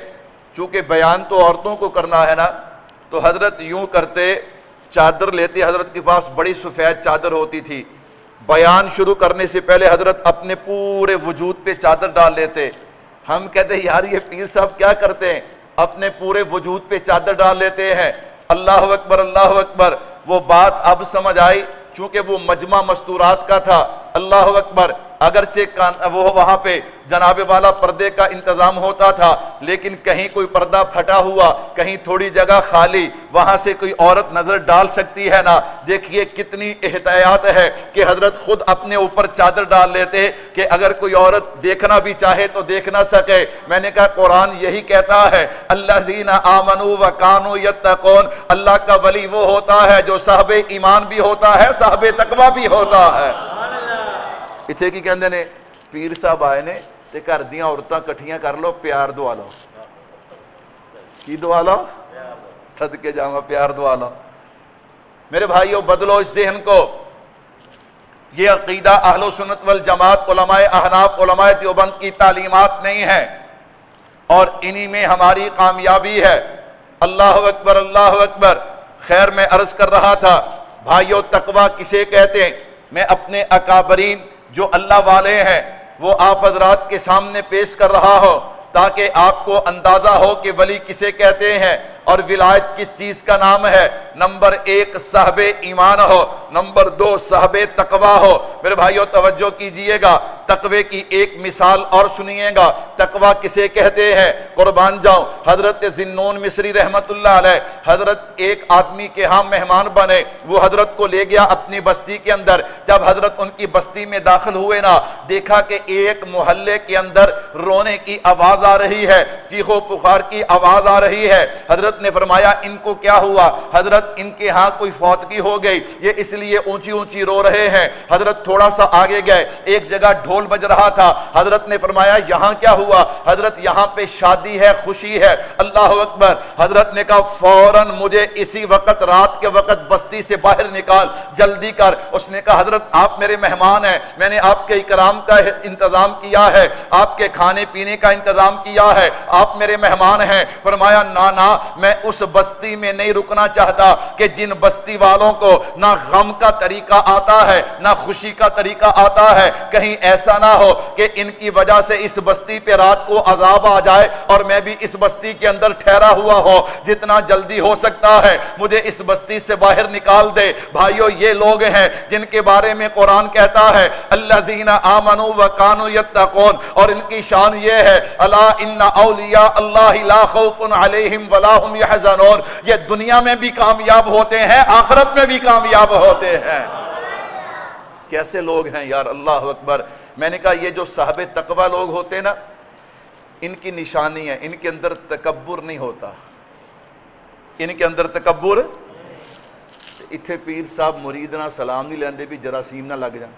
چونکہ بیان تو عورتوں کو کرنا ہے نا، تو حضرت یوں کرتے، چادر لیتے، حضرت کے پاس بڑی سفید چادر ہوتی تھی، بیان شروع کرنے سے پہلے حضرت اپنے پورے وجود پہ چادر ڈال لیتے۔ ہم کہتے یار یہ پیر صاحب کیا کرتے ہیں، اپنے پورے وجود پہ چادر ڈال لیتے ہیں۔ اللہ اکبر اللہ اکبر۔ وہ بات اب سمجھ آئی، چونکہ وہ مجمع مستورات کا تھا۔ اللہ اکبر۔ اگرچہ وہ وہاں پہ جناب والا پردے کا انتظام ہوتا تھا، لیکن کہیں کوئی پردہ پھٹا ہوا، کہیں تھوڑی جگہ خالی، وہاں سے کوئی عورت نظر ڈال سکتی ہے نا۔ دیکھیے کتنی احتیاط ہے کہ حضرت خود اپنے اوپر چادر ڈال لیتے کہ اگر کوئی عورت دیکھنا بھی چاہے تو دیکھ نہ سکے۔ میں نے کہا قرآن یہی کہتا ہے، الذین آمنوا وکانوا یتقون، اللہ کا ولی وہ ہوتا ہے جو صاحب ایمان بھی ہوتا ہے، صاحب تقوی بھی ہوتا ہے۔ اتھے کی کہندے نے پیر صاحب آئے نے تے گھر دیاں عورتاں کٹھیاں کر لو، پیار دعا لو۔ کی دعا لو؟ صدقے جاواں پیار دعا لو۔ میرے بھائیو بدلو اس ذہن کو۔ یہ عقیدہ اہل و سنت والجماعت، علماء احناف، علماء دیوبند کی تعلیمات نہیں ہے، اور انہی میں ہماری کامیابی ہے۔ اللہ اکبر اللہ اکبر۔ خیر میں عرض کر رہا تھا بھائیو تقوی کسے کہتے ہیں؟ میں اپنے اکابرین جو اللہ والے ہیں وہ آپ حضرات کے سامنے پیش کر رہا ہوں تاکہ آپ کو اندازہ ہو کہ ولی کسے کہتے ہیں اور ولایت کس چیز کا نام ہے۔ نمبر 1 صاحب ایمان ہو، نمبر 2 صاحب تقوی ہو۔ میرے بھائیو توجہ کیجئے گا، تقوی کی ایک مثال اور سنیے گا۔ تقوی کسے کہتے ہیں؟ قربان جاؤں، حضرت ذنون مصری رحمت اللہ علیہ، حضرت ایک آدمی کے ہاں مہمان بنے، وہ حضرت کو لے گیا اپنی بستی کے اندر۔ جب حضرت ان کی بستی میں داخل ہوئے نا، دیکھا کہ ایک محلے کے اندر رونے کی آواز آ رہی ہے، چیخو پکار کی آواز آ رہی ہے۔ حضرت حضرت نے فرمایا ان کو کیا ہوا؟ حضرت ان کے ہاں کوئی فوتگی ہو گئی، یہ اس لیے اونچی اونچی رو رہے ہیں۔ حضرت تھوڑا سا آگے گئے، ایک جگہ ڈھول بج رہا تھا، حضرت نے فرمایا یہاں کیا ہوا؟ حضرت یہاں پہ شادی ہے، خوشی ہے۔ اللہ اکبر۔ حضرت نے کہا فوراً مجھے اسی وقت، رات کے وقت بستی سے باہر نکال، جلدی کر۔ اس نے کہا حضرت آپ میرے مہمان ہیں، میں نے آپ کے اکرام کا انتظام کیا ہے، آپ کے کھانے پینے کا انتظام کیا ہے، آپ میرے مہمان ہیں۔ فرمایا نا میں اس بستی میں نہیں رکنا چاہتا کہ جن بستی والوں کو نہ غم کا طریقہ آتا ہے نہ خوشی کا طریقہ آتا ہے، کہیں ایسا نہ ہو کہ ان کی وجہ سے اس بستی پہ رات کو عذاب آ جائے اور میں بھی اس بستی کے اندر ٹھہرا ہوا ہو۔ جتنا جلدی ہو سکتا ہے مجھے اس بستی سے باہر نکال دے۔ بھائیو یہ لوگ ہیں جن کے بارے میں قرآن کہتا ہے الذین آمنوا وکانوا یتقون، اور ان کی شان یہ ہے الا ان اولیاء اللہ لا خوف علیہم ولا هم یحزنون، یہ دنیا میں بھی کامیاب ہوتے ہیں، آخرت میں بھی کامیاب ہوتے ہیں۔ کیسے لوگ ہیں یار، اللہ اکبر۔ میں نے کہا یہ جو صاحب تقوی لوگ ہوتے ہیں نا، ان کی نشانی ہے، ان کے اندر تکبر نہیں ہوتا، ان کے اندر تکبر۔ اتھے پیر صاحب مرید نہ سلام نہیں لیندے بھی جراثیم نہ لگ جائیں،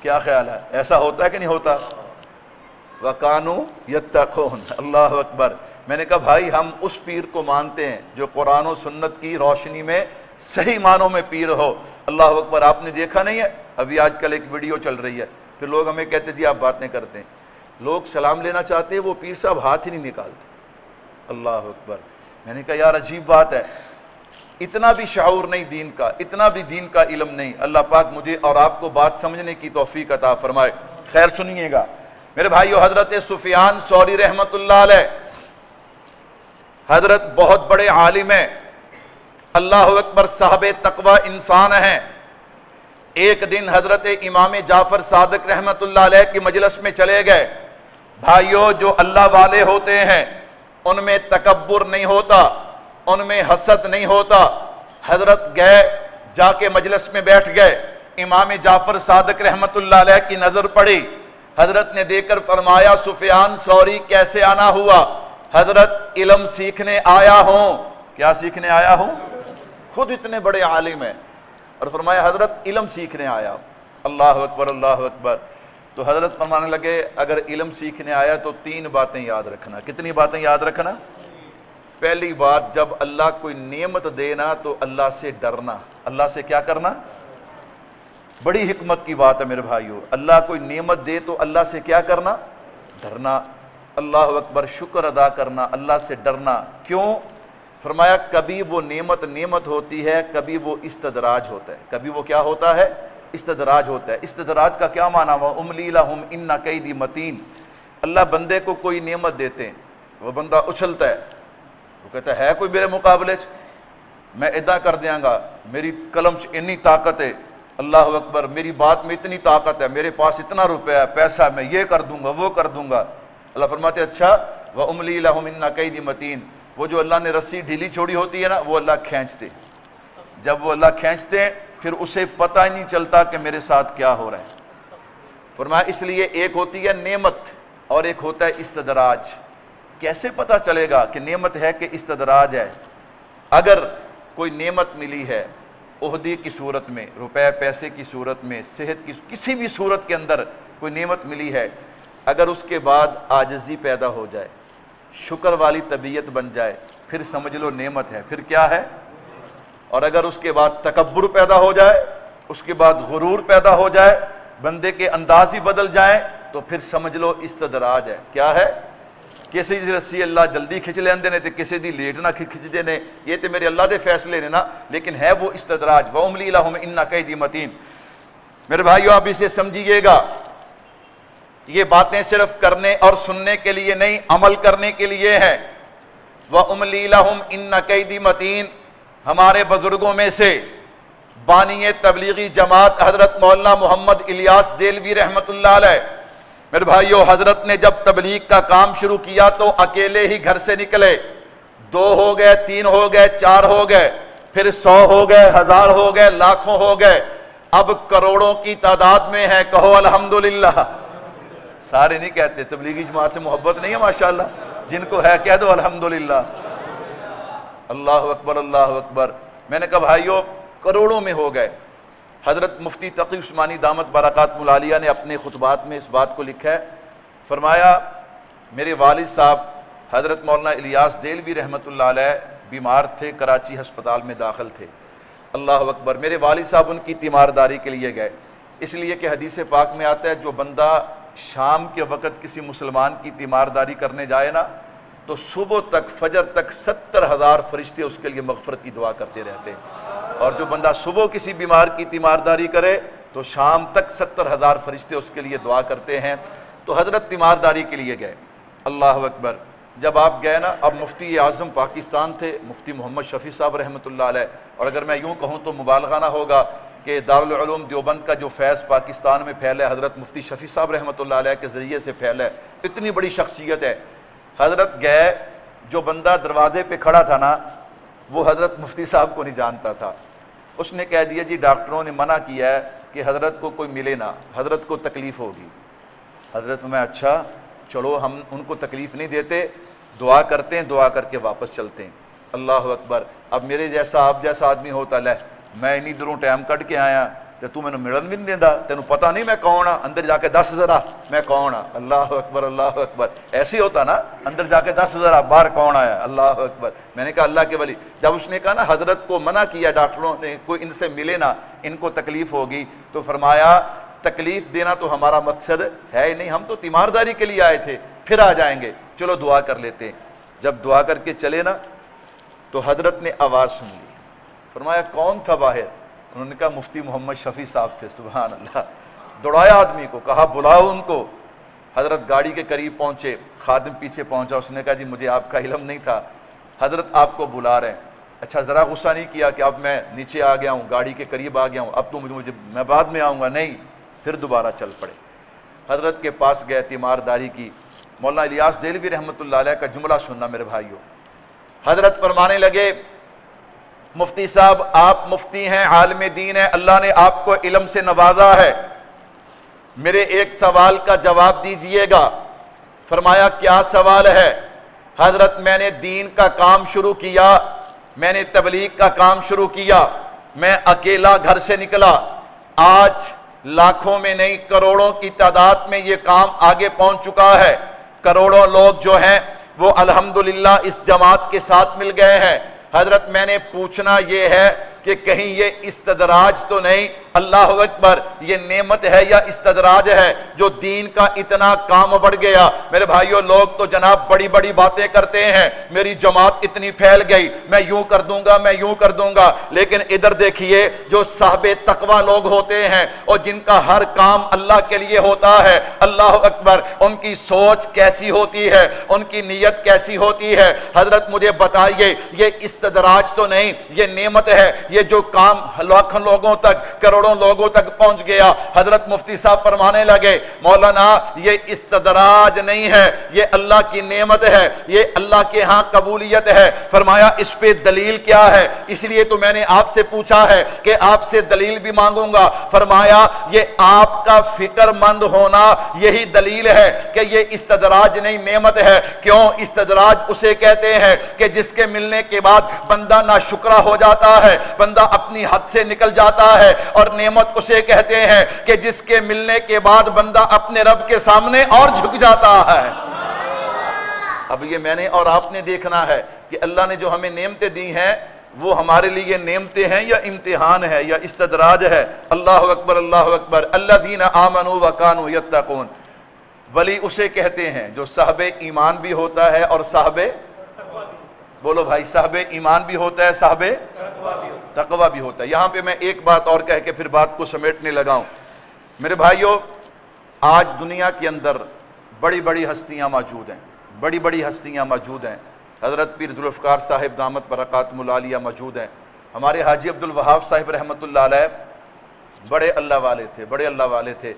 کیا خیال ہے؟ ایسا ہوتا ہے کہ نہیں ہوتا؟ وَقَانُوا يَتَّقُونَ، اللہ اکبر۔ میں نے کہا بھائی ہم اس پیر کو مانتے ہیں جو قرآن و سنت کی روشنی میں صحیح معنوں میں پیر ہو۔ اللہ اکبر۔ آپ نے دیکھا نہیں ہے ابھی آج کل ایک ویڈیو چل رہی ہے، پھر لوگ ہمیں کہتے جی آپ باتیں کرتے ہیں، لوگ سلام لینا چاہتے ہیں وہ پیر صاحب ہاتھ ہی نہیں نکالتے۔ اللہ اکبر۔ میں نے کہا یار عجیب بات ہے، اتنا بھی شعور نہیں دین کا، اتنا بھی دین کا علم نہیں۔ اللہ پاک مجھے اور آپ کو بات سمجھنے کی توفیق عطا فرمائے۔ خیر سنیے گا میرے بھائیو، حضرت سفیان ثوری رحمت اللہ علیہ، حضرت بہت بڑے عالم ہیں، اللہ اکبر، صاحب تقوی انسان ہیں۔ ایک دن حضرت امام جعفر صادق رحمت اللہ علیہ کی مجلس میں چلے گئے۔ بھائیو جو اللہ والے ہوتے ہیں ان میں تکبر نہیں ہوتا، ان میں حسد نہیں ہوتا۔ حضرت گئے، جا کے مجلس میں بیٹھ گئے، امام جعفر صادق رحمت اللہ علیہ کی نظر پڑی، حضرت نے دیکھ کر فرمایا سفیان ثوری کیسے آنا ہوا؟ حضرت علم سیکھنے آیا ہوں۔ کیا سیکھنے آیا ہوں؟ خود اتنے بڑے عالم ہیں اور فرمایا حضرت علم سیکھنے آیا ہوں۔ اللہ اکبر، اللہ اکبر۔ تو حضرت فرمانے لگے اگر علم سیکھنے آیا تو 3 باتیں یاد رکھنا۔ کتنی باتیں یاد رکھنا؟ پہلی بات، جب اللہ کوئی نعمت دینا تو اللہ سے ڈرنا۔ اللہ سے کیا کرنا؟ بڑی حکمت کی بات ہے میرے بھائیو، اللہ کوئی نعمت دے تو اللہ سے کیا کرنا؟ ڈرنا۔ اللہ اکبر، شکر ادا کرنا، اللہ سے ڈرنا۔ کیوں؟ فرمایا کبھی وہ نعمت ہوتی ہے، کبھی وہ استدراج ہوتا ہے۔ کبھی وہ کیا ہوتا ہے؟ استدراج ہوتا ہے۔ استدراج کا کیا معنی ہوا؟ املی لہم ان کیدی متین۔ اللہ بندے کو کوئی نعمت دیتے ہیں، وہ بندہ اچھلتا ہے، وہ کہتا ہے کوئی میرے مقابلے میں ادا کر دیاں گا، میری قلم چ اتنی طاقت ہے، اللہ اکبر، میری بات میں اتنی طاقت ہے، میرے پاس اتنا روپیہ ہے، پیسہ ہے، میں یہ کر دوں گا، وہ کر دوں گا۔ اللہ فرماتے اچھا وَأُمْلِي لَهُمْ إِنَّ كَيْدِي مَتِينٌ، وہ جو اللہ نے رسی ڈھیلی چھوڑی ہوتی ہے نا، وہ اللہ کھینچتے، جب وہ اللہ کھینچتے ہیں پھر اسے پتہ ہی نہیں چلتا کہ میرے ساتھ کیا ہو رہا ہے۔ فرمایا اس لیے ایک ہوتی ہے نعمت اور ایک ہوتا ہے استدراج۔ کیسے پتہ چلے گا کہ نعمت ہے کہ استدراج ہے؟ اگر کوئی نعمت ملی ہے عہدے کی صورت میں، روپے پیسے کی صورت میں، صحت کی کسی بھی صورت کے اندر کوئی نعمت ملی ہے، اگر اس کے بعد عاجزی پیدا ہو جائے، شکر والی طبیعت بن جائے، پھر سمجھ لو نعمت ہے، پھر کیا ہے؟ اور اگر اس کے بعد تکبر پیدا ہو جائے، اس کے بعد غرور پیدا ہو جائے، بندے کے انداز ہی بدل جائیں، تو پھر سمجھ لو استدراج ہے۔ کیا ہے؟ کسی دی رسی اللہ جلدی کھچ لیندے نے تے کسی دی لیٹ نہ کھچ دے نے، یہ تے میرے اللہ دے فیصلے نے نا، لیکن ہے وہ استدراج۔ وَأُمْلِي لَهُمْ إِنَّ كَيْدِي مَتِينٌ۔ میرے بھائیو آپ اسے سمجھیے گا، یہ باتیں صرف کرنے اور سننے کے لیے نہیں، عمل کرنے کے لیے ہے۔ وَأُمْلِي لَهُمْ إِنَّ كَيْدِي مَتِينٌ۔ ہمارے بزرگوں میں سے بانی تبلیغی جماعت حضرت مولانا محمد الیاس دہلوی رحمت اللہ علیہ، میرے بھائیو حضرت نے جب تبلیغ کا کام شروع کیا تو اکیلے ہی گھر سے نکلے، 2 ہو گئے، 3 ہو گئے، 4 ہو گئے، پھر 100 ہو گئے، 1000 ہو گئے، لاکھوں ہو گئے، اب کروڑوں کی تعداد میں ہے۔ کہو الحمدللہ۔ سارے نہیں کہتے، تبلیغی جماعت سے محبت نہیں ہے ماشاءاللہ، جن کو ہے کہہ دو الحمدللہ۔ اللہ اکبر اللہ اکبر۔ میں نے کہا بھائیو کروڑوں میں ہو گئے۔ حضرت مفتی تقی عثمانی دامت برکاتہ العالیہ نے اپنے خطبات میں اس بات کو لکھا ہے، فرمایا میرے والد صاحب حضرت مولانا الیاس دہلوی رحمۃ اللہ علیہ بیمار تھے، کراچی ہسپتال میں داخل تھے۔ اللہ اکبر۔ میرے والد صاحب ان کی تیمارداری کے لیے گئے، اس لیے کہ حدیث پاک میں آتا ہے جو بندہ شام کے وقت کسی مسلمان کی تیمارداری کرنے جائے نا تو صبح تک فجر تک 70,000 فرشتے اس کے لیے مغفرت کی دعا کرتے رہتے ہیں، اور جو بندہ صبح کسی بیمار کی تیمارداری کرے تو شام تک 70,000 فرشتے اس کے لیے دعا کرتے ہیں۔ تو حضرت تیمارداری کے لیے گئے۔ اللہ اکبر۔ جب آپ گئے نا، اب مفتی اعظم پاکستان تھے مفتی محمد شفیع صاحب رحمۃ اللہ علیہ، اور اگر میں یوں کہوں تو مبالغہ نہ ہوگا کہ دارالعلوم دیوبند کا جو فیض پاکستان میں پھیلا ہے حضرت مفتی شفیع صاحب رحمۃ اللہ علیہ کے ذریعے سے پھیلا ہے، اتنی بڑی شخصیت ہے۔ حضرت گئے، جو بندہ دروازے پہ کھڑا تھا نا وہ حضرت مفتی صاحب کو نہیں جانتا تھا، اس نے کہہ دیا جی ڈاکٹروں نے منع کیا ہے کہ حضرت کو کوئی ملے نہ، حضرت کو تکلیف ہوگی۔ حضرت میں اچھا چلو ہم ان کو تکلیف نہیں دیتے، دعا کرتے ہیں، دعا کر کے واپس چلتے ہیں۔ اللہ اکبر۔ اب میرے جیسا آپ جیسا آدمی ہوتا لے میں انی دروں ٹائم کٹ کے آیا تو تو میں نے ملن بھی نہیں دینا، تینوں پتہ نہیں میں کون ہاں، اندر جا کے دس ذرا میں کون ہاں۔ اللہ اکبر اللہ اکبر۔ ایسے ہوتا نا، اندر جا کے دس ذرا باہر کون آیا۔ اللہ اکبر۔ میں نے کہا اللہ کے ولی، جب اس نے کہا نا حضرت کو منع کیا ڈاکٹروں نے کوئی ان سے ملے نا، ان کو تکلیف ہوگی، تو فرمایا تکلیف دینا تو ہمارا مقصد ہے ہی نہیں، ہم تو تیمارداری کے لیے آئے تھے، پھر آ جائیں گے، چلو دعا کر لیتے ہیں۔ جب دعا کر کے چلے نا تو حضرت نے آواز سن لی، فرمایا کون تھا باہر؟ انہوں نے کہا مفتی محمد شفیع صاحب تھے۔ سبحان اللہ۔ دوڑایا آدمی کو، کہا بلاؤ ان کو۔ حضرت گاڑی کے قریب پہنچے، خادم پیچھے پہنچا، اس نے کہا جی مجھے آپ کا علم نہیں تھا، حضرت آپ کو بلا رہے ہیں۔ اچھا ذرا غصہ نہیں کیا کہ اب میں نیچے آ گیا ہوں، گاڑی کے قریب آ گیا ہوں، اب تو مجھے میں بعد میں آؤں گا؟ نہیں، پھر دوبارہ چل پڑے۔ حضرت کے پاس گئے، تیمارداری کی۔ مولانا الیاس دہلوی رحمۃ اللہ علیہ کا جملہ سننا میرے بھائیوں۔ حضرت فرمانے لگے مفتی صاحب آپ مفتی ہیں، عالم دین ہیں، اللہ نے آپ کو علم سے نوازا ہے، میرے ایک سوال کا جواب دیجئے گا۔ فرمایا کیا سوال ہے؟ حضرت میں نے دین کا کام شروع کیا، میں نے تبلیغ کا کام شروع کیا، میں اکیلا گھر سے نکلا، آج لاکھوں میں نہیں کروڑوں کی تعداد میں یہ کام آگے پہنچ چکا ہے، کروڑوں لوگ جو ہیں وہ الحمدللہ اس جماعت کے ساتھ مل گئے ہیں۔ حضرت میں نے پوچھنا یہ ہے کہ کہیں یہ استدراج تو نہیں؟ اللہ اکبر۔ یہ نعمت ہے یا استدراج ہے جو دین کا اتنا کام بڑھ گیا؟ میرے بھائیوں لوگ تو جناب بڑی بڑی باتیں کرتے ہیں، میری جماعت اتنی پھیل گئی، میں یوں کر دوں گا، میں یوں کر دوں گا، لیکن ادھر دیکھیے جو صاحب تقوی لوگ ہوتے ہیں اور جن کا ہر کام اللہ کے لیے ہوتا ہے، اللہ اکبر، ان کی سوچ کیسی ہوتی ہے، ان کی نیت کیسی ہوتی ہے؟ حضرت مجھے بتائیے یہ استدراج تو نہیں، یہ نعمت ہے، یہ جو کام لاکھوں لوگوں تک کروڑوں لوگوں تک پہنچ گیا۔ حضرت مفتی صاحب فرمانے لگے مولانا یہ استدراج نہیں ہے، یہ اللہ کی نعمت ہے، یہ اللہ کے ہاں قبولیت ہے۔ فرمایا اس پہ دلیل کیا ہے؟ اس لیے تو میں نے آپ سے پوچھا ہے کہ آپ سے دلیل بھی مانگوں گا۔ فرمایا یہ آپ کا فکر مند ہونا یہی دلیل ہے کہ یہ استدراج نہیں نعمت ہے۔ کیوں؟ استدراج اسے کہتے ہیں کہ جس کے ملنے کے بعد بندہ ناشکرا ہو جاتا ہے، بندہ اپنی حد سے نکل جاتا ہے، اور نعمت اسے کہتے ہیں کہ جس کے ملنے کے بعد بندہ اپنے رب کے سامنے اور جھک جاتا ہے۔ اب یہ میں نے اور آپ نے دیکھنا ہے کہ اللہ نے جو ہمیں نعمتیں دی ہیں وہ ہمارے لیے نعمتیں ہیں یا امتحان ہے یا استدراج ہے؟ اللہ اکبر اللہ اکبر۔ الذین آمنوا وکانوا یتقون، ولی اسے کہتے ہیں جو صاحب ایمان بھی ہوتا ہے اور صاحب، بولو بھائی، صاحب ایمان بھی ہوتا ہے، صاحب تقوی بھی ہوتا ہے۔ یہاں پہ میں ایک بات اور کہہ کے پھر بات کو سمیٹنے لگا ہوں۔ میرے بھائیوں آج دنیا کے اندر بڑی بڑی ہستیاں موجود ہیں، بڑی بڑی ہستیاں موجود ہیں۔ حضرت پیر ذوالفقار صاحب دامت برکاتہ العالیہ موجود ہیں، ہمارے حاجی عبدالوہاب صاحب رحمۃ اللہ علیہ بڑے اللہ والے تھے، بڑے اللہ والے تھے۔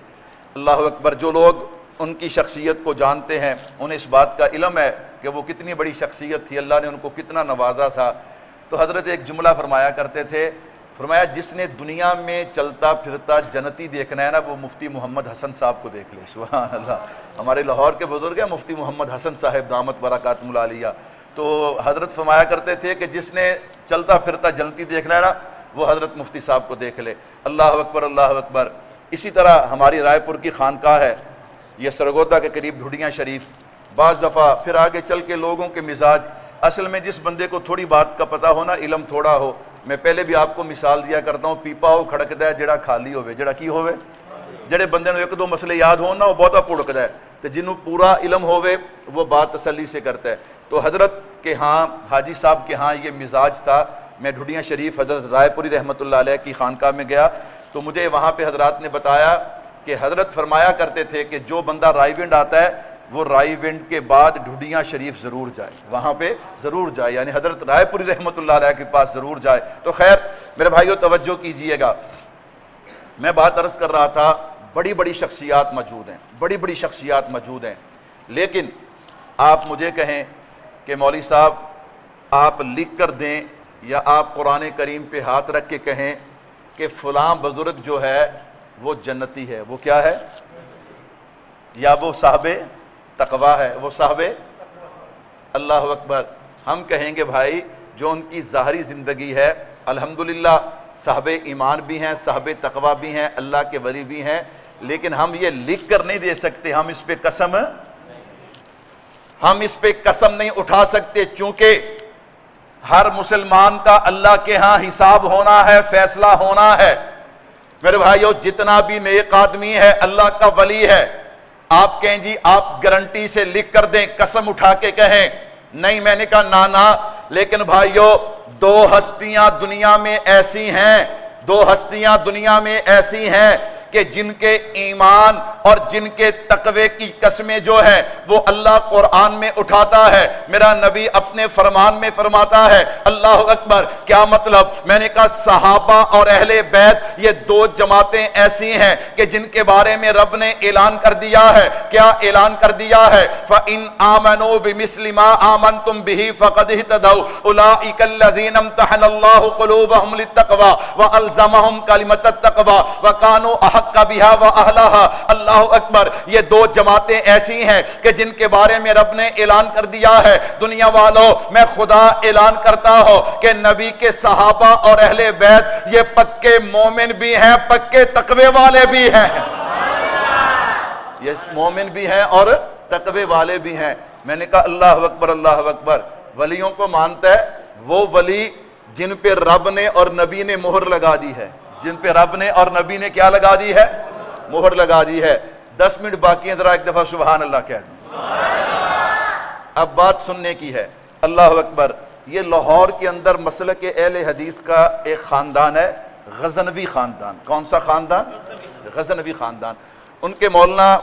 اللہ اکبر۔ جو لوگ ان کی شخصیت کو جانتے ہیں انہیں اس بات کا علم ہے کہ وہ کتنی بڑی شخصیت تھی، اللہ نے ان کو کتنا نوازا تھا۔ تو حضرت ایک جملہ فرمایا کرتے تھے فرمایا جس نے دنیا میں چلتا پھرتا جنتی دیکھنا ہے نا وہ مفتی محمد حسن صاحب کو دیکھ لے. سبحان اللہ. ہمارے لاہور کے بزرگ ہیں مفتی محمد حسن صاحب دامت برکاتہم العالیہ. تو حضرت فرمایا کرتے تھے کہ جس نے چلتا پھرتا جنتی دیکھنا ہے نا وہ حضرت مفتی صاحب کو دیکھ لے. اللہ اکبر اللہ اکبر. اسی طرح ہماری رائے پور کی خانقاہ ہے, یہ سرگودا کے قریب ڈھوڈیاں شریف. بعض دفعہ پھر آگے چل کے لوگوں کے مزاج, اصل میں جس بندے کو تھوڑی بات کا پتہ ہو نا, علم تھوڑا ہو, میں پہلے بھی آپ کو مثال دیا کرتا ہوں, پیپا ہو کھڑکدا ہے جڑا خالی ہوئے. جڑا کی ہوئے, جڑے بندے نو ایک دو مسئلے یاد ہون نا وہ بہتا پڑکدا ہے, تو جنہوں پورا علم ہوئے وہ بات تسلی سے کرتا ہے. تو حضرت کے ہاں, حاجی صاحب کے ہاں یہ مزاج تھا. میں ڈھوڈیاں شریف حضرت رائے پوری رحمۃ اللہ علیہ کی خانقاہ میں گیا تو مجھے وہاں پہ حضرات نے بتایا کہ حضرت فرمایا کرتے تھے کہ جو بندہ رائے ونڈ آتا ہے وہ رائے ونڈ کے بعد ڈھوڈیاں شریف ضرور جائے, وہاں پہ ضرور جائے, یعنی حضرت رائے پوری رحمۃ اللہ علیہ کے پاس ضرور جائے. تو خیر میرے بھائیو توجہ کیجئے گا, میں بات عرض کر رہا تھا بڑی بڑی شخصیات موجود ہیں, بڑی بڑی شخصیات موجود ہیں, لیکن آپ مجھے کہیں کہ مولوی صاحب آپ لکھ کر دیں یا آپ قرآن کریم پہ ہاتھ رکھ کے کہیں کہ فلاں بزرگ جو ہے وہ جنتی ہے, وہ کیا ہے, یا وہ صاحب تقویٰ ہے, وہ صاحب اللہ اکبر. ہم کہیں گے بھائی جو ان کی ظاہری زندگی ہے الحمدللہ صاحب ایمان بھی ہیں, صاحب تقویٰ بھی ہیں, اللہ کے ولی بھی ہیں, لیکن ہم یہ لکھ کر نہیں دے سکتے, ہم اس پہ قسم نہیں اٹھا سکتے, چونکہ ہر مسلمان کا اللہ کے ہاں حساب ہونا ہے, فیصلہ ہونا ہے. میرے بھائیو جتنا بھی نیک آدمی ہے اللہ کا ولی ہے, آپ کہیں جی آپ گارنٹی سے لکھ کر دیں, قسم اٹھا کے کہیں نہیں, میں نے کہا نانا, لیکن بھائیو دو ہستیاں دنیا میں ایسی ہیں, دو ہستیاں دنیا میں ایسی ہیں کہ جن کے ایمان اور جن کے تقوی کی قسمیں جو ہے وہ اللہ قرآن میں اٹھاتا ہے, میرا نبی اپنے فرمان میں فرماتا ہے. اللہ اکبر. کیا مطلب؟ میں نے کہا صحابہ اور اہل بیت یہ دو جماعتیں ایسی ہیں کہ جن کے بارے میں رب نے اعلان کر دیا ہے. کیا اعلان کر دیا ہے؟ فَإِنْ آمَنُوا بِمِثْلِ مَا آمَنْتُمْ بِهِ فَقَدْ اهْتَدَوْا أُولَٰئِكَ الَّذِينَ امْتَحَنَ اللَّهُ قُلُوبَهُمْ لِلتَّقْوَىٰ وَأَلْزَمَهُمْ كَلِمَةَ التَّقْوَىٰ وَكَانُوا کا بھی و اہلہا. اللہ اکبر. یہ دو جماعتیں ایسی ہیں کہ جن کے بارے میں رب نے اعلان کر دیا ہے. دنیا والوں میں خدا اعلان کرتا ہوں کہ نبی کے صحابہ اور اہل بیت یہ پکے مومن بھی ہیں, پکے تقوی والے بھی ہیں, یہ مومن بھی ہیں اور تقوی والے بھی ہیں. میں نے کہا اللہ اکبر اللہ اکبر. ولیوں کو مانتا ہے وہ ولی جن پہ رب نے اور نبی نے مہر لگا دی ہے, جن پہ رب نے اور نبی نے کیا لگا دی ہے, مہر لگا دی ہے. 10 منٹ باقی ہیں, ذرا ایک دفعہ سبحان اللہ کہہ دیں. اب بات سننے کی ہے. اللہ اکبر. یہ لاہور کے اندر مسلک اہل حدیث کا ایک خاندان ہے, غزنوی خاندان. کون سا خاندان؟ غزنوی خاندان. ان کے مولانا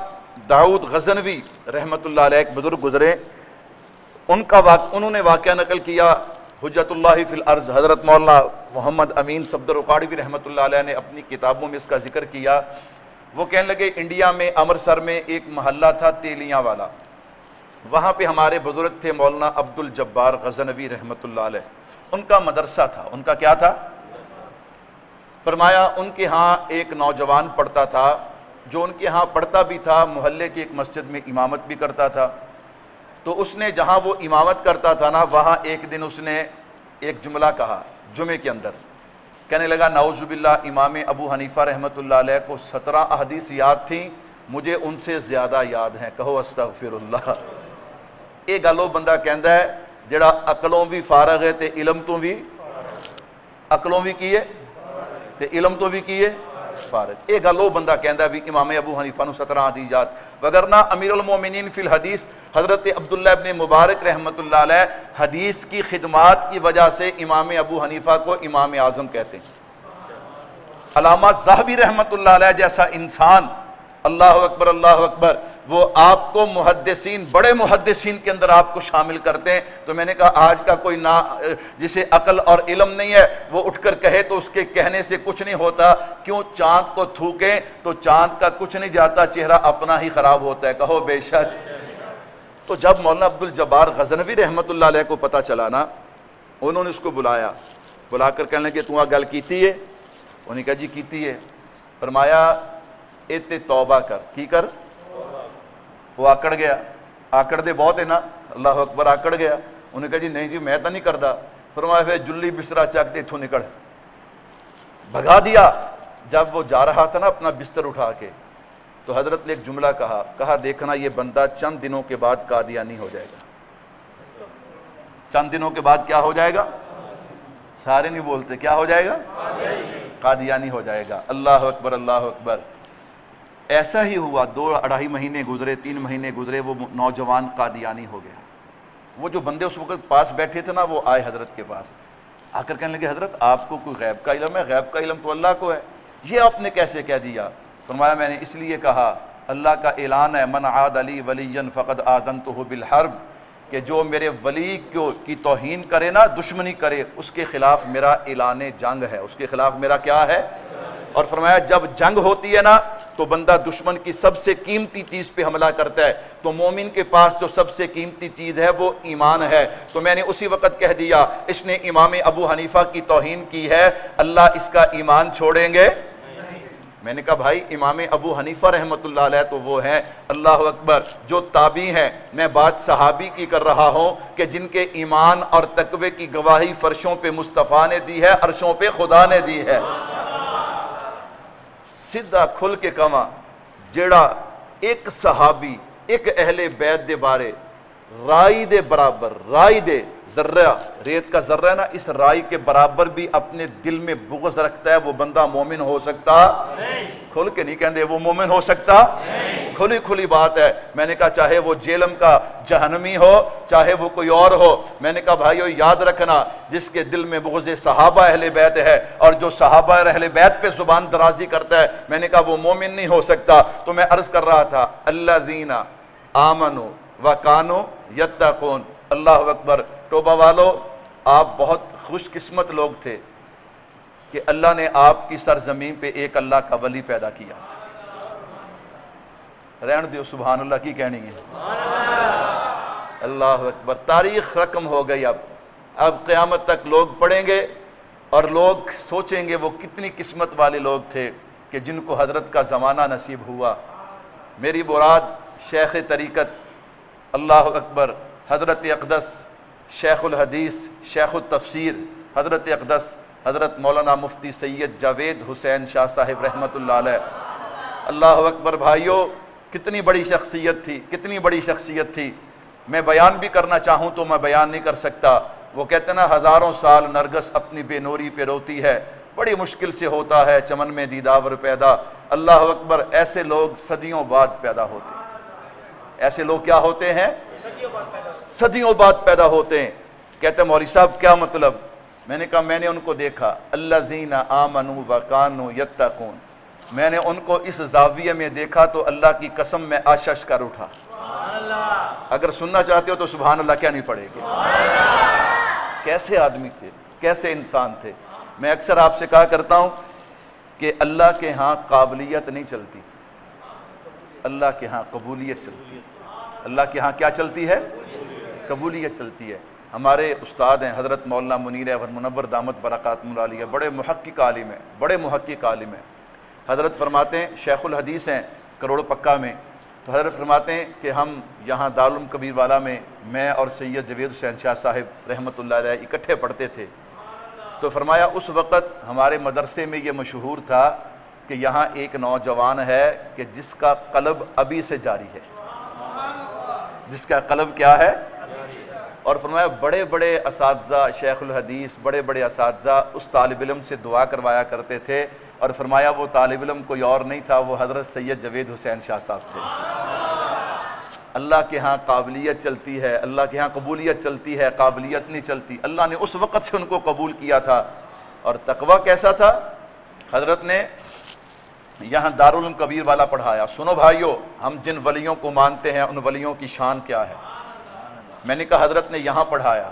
داؤد غزنوی رحمت اللہ علیہ ایک بزرگ گزرے, انہوں نے واقعہ نقل کیا. حجت اللہ فی الارض حضرت مولانا محمد امین صفدر اقاڑوی رحمۃ اللہ علیہ نے اپنی کتابوں میں اس کا ذکر کیا. وہ کہنے لگے انڈیا میں امرتسر میں ایک محلہ تھا تیلیاں والا, وہاں پہ ہمارے بزرگ تھے مولانا عبد الجبار غزنوی رحمۃ اللہ علیہ, ان کا مدرسہ تھا. ان کا کیا تھا؟ فرمایا ان کے ہاں ایک نوجوان پڑھتا تھا, جو ان کے ہاں پڑھتا بھی تھا, محلے کی ایک مسجد میں امامت بھی کرتا تھا. تو اس نے جہاں وہ امامت کرتا تھا نا, وہاں ایک دن اس نے ایک جملہ کہا جمعے کے اندر. کہنے لگا نعوذ باللہ امام ابو حنیفہ رحمۃ اللہ علیہ کو 17 احادیث یاد تھیں, مجھے ان سے زیادہ یاد ہیں. کہو استغفر اللہ. یہ گل وہ بندہ کہندا ہے جڑا عقلوں بھی فارغ ہے تے علم تو بھی, عقلوں بھی کیے تے علم تو بھی کیے فارغ. یہ گل وہ بندہ کہندا بھی امام ابو حنیفہ نو 17 حدیث یاد, وگرنہ امیر المومنین فی الحدیث حضرت عبداللہ ابن مبارک رحمۃ اللہ علیہ حدیث کی خدمات کی وجہ سے امام ابو حنیفہ کو امام اعظم کہتے ہیں. علامہ ذہبی رحمۃ اللہ علیہ جیسا انسان, اللہ اکبر اللہ اکبر, وہ آپ کو محدثین, بڑے محدثین کے اندر آپ کو شامل کرتے ہیں. تو میں نے کہا آج کا کوئی نہ جسے عقل اور علم نہیں ہے وہ اٹھ کر کہے تو اس کے کہنے سے کچھ نہیں ہوتا. کیوں چاند کو تھوکیں تو چاند کا کچھ نہیں جاتا, چہرہ اپنا ہی خراب ہوتا ہے. کہو بے شک. تو جب مولانا عبد الجبار غزنوی رحمۃ اللہ علیہ کو پتہ چلا نا, انہوں نے اس کو بلایا. بلا کر کہنے لگے تو گل کیتی ہے؟ انہوں نے کہا جی کیتی ہے۔ فرمایا اتے توبہ کر، کی کر؟ وہ آکڑ گیا، آکڑ دے بہت ہے نا، اللہ اکبر، آکڑ گیا۔ انہوں نے کہا جی نہیں جی میں تو نہیں کردا۔ فرمایا پھر جلی بسترا چک دے اتھوں نکل، بھگا دیا۔ جب وہ جا رہا تھا نا اپنا بستر اٹھا کے، تو حضرت نے ایک جملہ کہا دیکھنا یہ بندہ چند دنوں کے بعد قادیانی ہو جائے گا۔ چند دنوں کے بعد کیا ہو جائے گا؟ سارے نہیں بولتے، کیا ہو جائے گا؟ قادیانی ہو جائے گا۔ اللہ اکبر، اللہ اکبر۔ ایسا ہی ہوا، 2-2.5 مہینے گزرے، 3 مہینے گزرے، وہ نوجوان قادیانی ہو گیا۔ وہ جو بندے اس وقت پاس بیٹھے تھے نا، وہ آئے حضرت کے پاس، آ کر کہنے لگے حضرت آپ کو کوئی غیب کا علم ہے؟ غیب کا علم تو اللہ کو ہے، یہ آپ نے کیسے کہہ دیا؟ فرمایا میں نے اس لیے کہا، اللہ کا اعلان ہے من عاد علی ولی فقد آذنتہ بالحرب، کہ جو میرے ولی کی توہین کرے نا، دشمنی کرے، اس کے خلاف میرا اعلان جنگ ہے، اس کے خلاف میرا کیا ہے؟ اور فرمایا جب جنگ ہوتی ہے نا تو بندہ دشمن کی سب سے قیمتی چیز پہ حملہ کرتا ہے، تو مومن کے پاس جو سب سے قیمتی چیز ہے وہ ایمان ہے۔ تو میں نے اسی وقت کہہ دیا اس نے امام ابو حنیفہ کی توہین کی ہے، اللہ اس کا ایمان چھوڑیں گے؟ میں نے کہا بھائی امام ابو حنیفہ رحمۃ اللہ علیہ تو وہ ہیں، اللہ اکبر، جو تابعی ہیں، میں بات صحابی کی کر رہا ہوں کہ جن کے ایمان اور تقوی کی گواہی فرشوں پہ مصطفیٰ نے دی ہے، عرشوں پہ خدا نے دی ہے۔ سیدھا کھل کے کہاں، جیڑا ایک صحابی ایک اہل بیت دے بارے رائی دے برابر، رائی دے ذرہ، ریت کا ذرہ ہے نا، اس رائی کے برابر بھی اپنے دل میں بغض رکھتا ہے، وہ بندہ مومن ہو سکتا نہیں۔ کھل کے نہیں کہندے وہ مومن ہو سکتا، کھلی کھلی بات ہے۔ میں نے کہا چاہے وہ جیلم کا جہنمی ہو، چاہے وہ کوئی اور ہو، میں نے کہا بھائیو یاد رکھنا، جس کے دل میں بغض صحابہ اہل بیت ہے اور جو صحابہ اہل بیت پہ زبان درازی کرتا ہے، میں نے کہا وہ مومن نہیں ہو سکتا۔ تو میں عرض کر رہا تھا الذین آمنوا وکانوا یتقون، اللہ اکبر۔ توبہ والو، آپ بہت خوش قسمت لوگ تھے کہ اللہ نے آپ کی سرزمین پہ ایک اللہ کا ولی پیدا کیا تھا۔ رہن دیو، سبحان اللہ کی کہنی ہے، اللہ اکبر۔ تاریخ رقم ہو گئی، اب قیامت تک لوگ پڑھیں گے اور لوگ سوچیں گے وہ کتنی قسمت والے لوگ تھے کہ جن کو حضرت کا زمانہ نصیب ہوا۔ میری مراد شیخ طریقت، اللہ اکبر، حضرت اقدس شیخ الحدیث، شیخ التفسیر، حضرت اقدس حضرت مولانا مفتی سید جاوید حسین شاہ صاحب رحمۃ اللہ علیہ، اللہ اکبر۔ بھائیو کتنی بڑی شخصیت تھی، کتنی بڑی شخصیت تھی۔ میں بیان بھی کرنا چاہوں تو میں بیان نہیں کر سکتا۔ وہ کہتے ہیں نا ہزاروں سال نرگس اپنی بے نوری پہ روتی ہے، بڑی مشکل سے ہوتا ہے چمن میں دیداور پیدا۔ اللہ اکبر، ایسے لوگ صدیوں بعد پیدا ہوتے ہیں، ایسے لوگ کیا ہوتے ہیں؟ صدیوں بعد پیدا ہوتے ہیں۔ کہتے ہیں مولوی صاحب کیا مطلب؟ میں نے کہا میں نے ان کو دیکھا، الذین آمنوا وکانوا یتقون، میں نے ان کو اس زاویے میں دیکھا تو اللہ کی قسم میں آشش کر اٹھا۔ اگر سننا چاہتے ہو تو سبحان اللہ کیا نہیں پڑے گی؟ کیسے آدمی تھے، کیسے انسان تھے۔ میں اکثر آپ سے کہا کرتا ہوں کہ اللہ کے ہاں قابلیت نہیں چلتی، اللہ کے ہاں قبولیت چلتی ہے۔ اللہ کے ہاں کیا چلتی ہے؟ قبولیت چلتی ہے۔ ہمارے استاد ہیں حضرت مولانا منیر احمد منور دامت برکاتہم العالیہ، بڑے محقق عالم ہیں، بڑے محقق عالم ہیں۔ حضرت فرماتے ہیں شیخ الحدیث ہیں کروڑ پکا میں، تو حضرت فرماتے ہیں کہ ہم یہاں دارالعلوم کبیر والا میں میں اور سید جاوید حسین شاہ صاحب رحمۃ اللہ علیہ اکٹھے پڑھتے تھے۔ تو فرمایا اس وقت ہمارے مدرسے میں یہ مشہور تھا کہ یہاں ایک نوجوان ہے کہ جس کا قلب ابھی سے جاری ہے، جس کا قلب کیا ہے؟ اور فرمایا بڑے بڑے اساتذہ شیخ الحدیث، بڑے بڑے اساتذہ اس طالب علم سے دعا کروایا کرتے تھے، اور فرمایا وہ طالب علم کوئی اور نہیں تھا، وہ حضرت سید جاوید حسین شاہ صاحب تھے۔ اللہ کے ہاں قابلیت چلتی ہے، اللہ کے ہاں قبولیت چلتی ہے، قابلیت نہیں چلتی۔ اللہ نے اس وقت سے ان کو قبول کیا تھا۔ اور تقویٰ کیسا تھا؟ حضرت نے یہاں دارالعلوم کبیر والا پڑھایا۔ سنو بھائیو، ہم جن ولیوں کو مانتے ہیں ان ولیوں کی شان کیا ہے۔ میں نے کہا حضرت نے یہاں پڑھایا،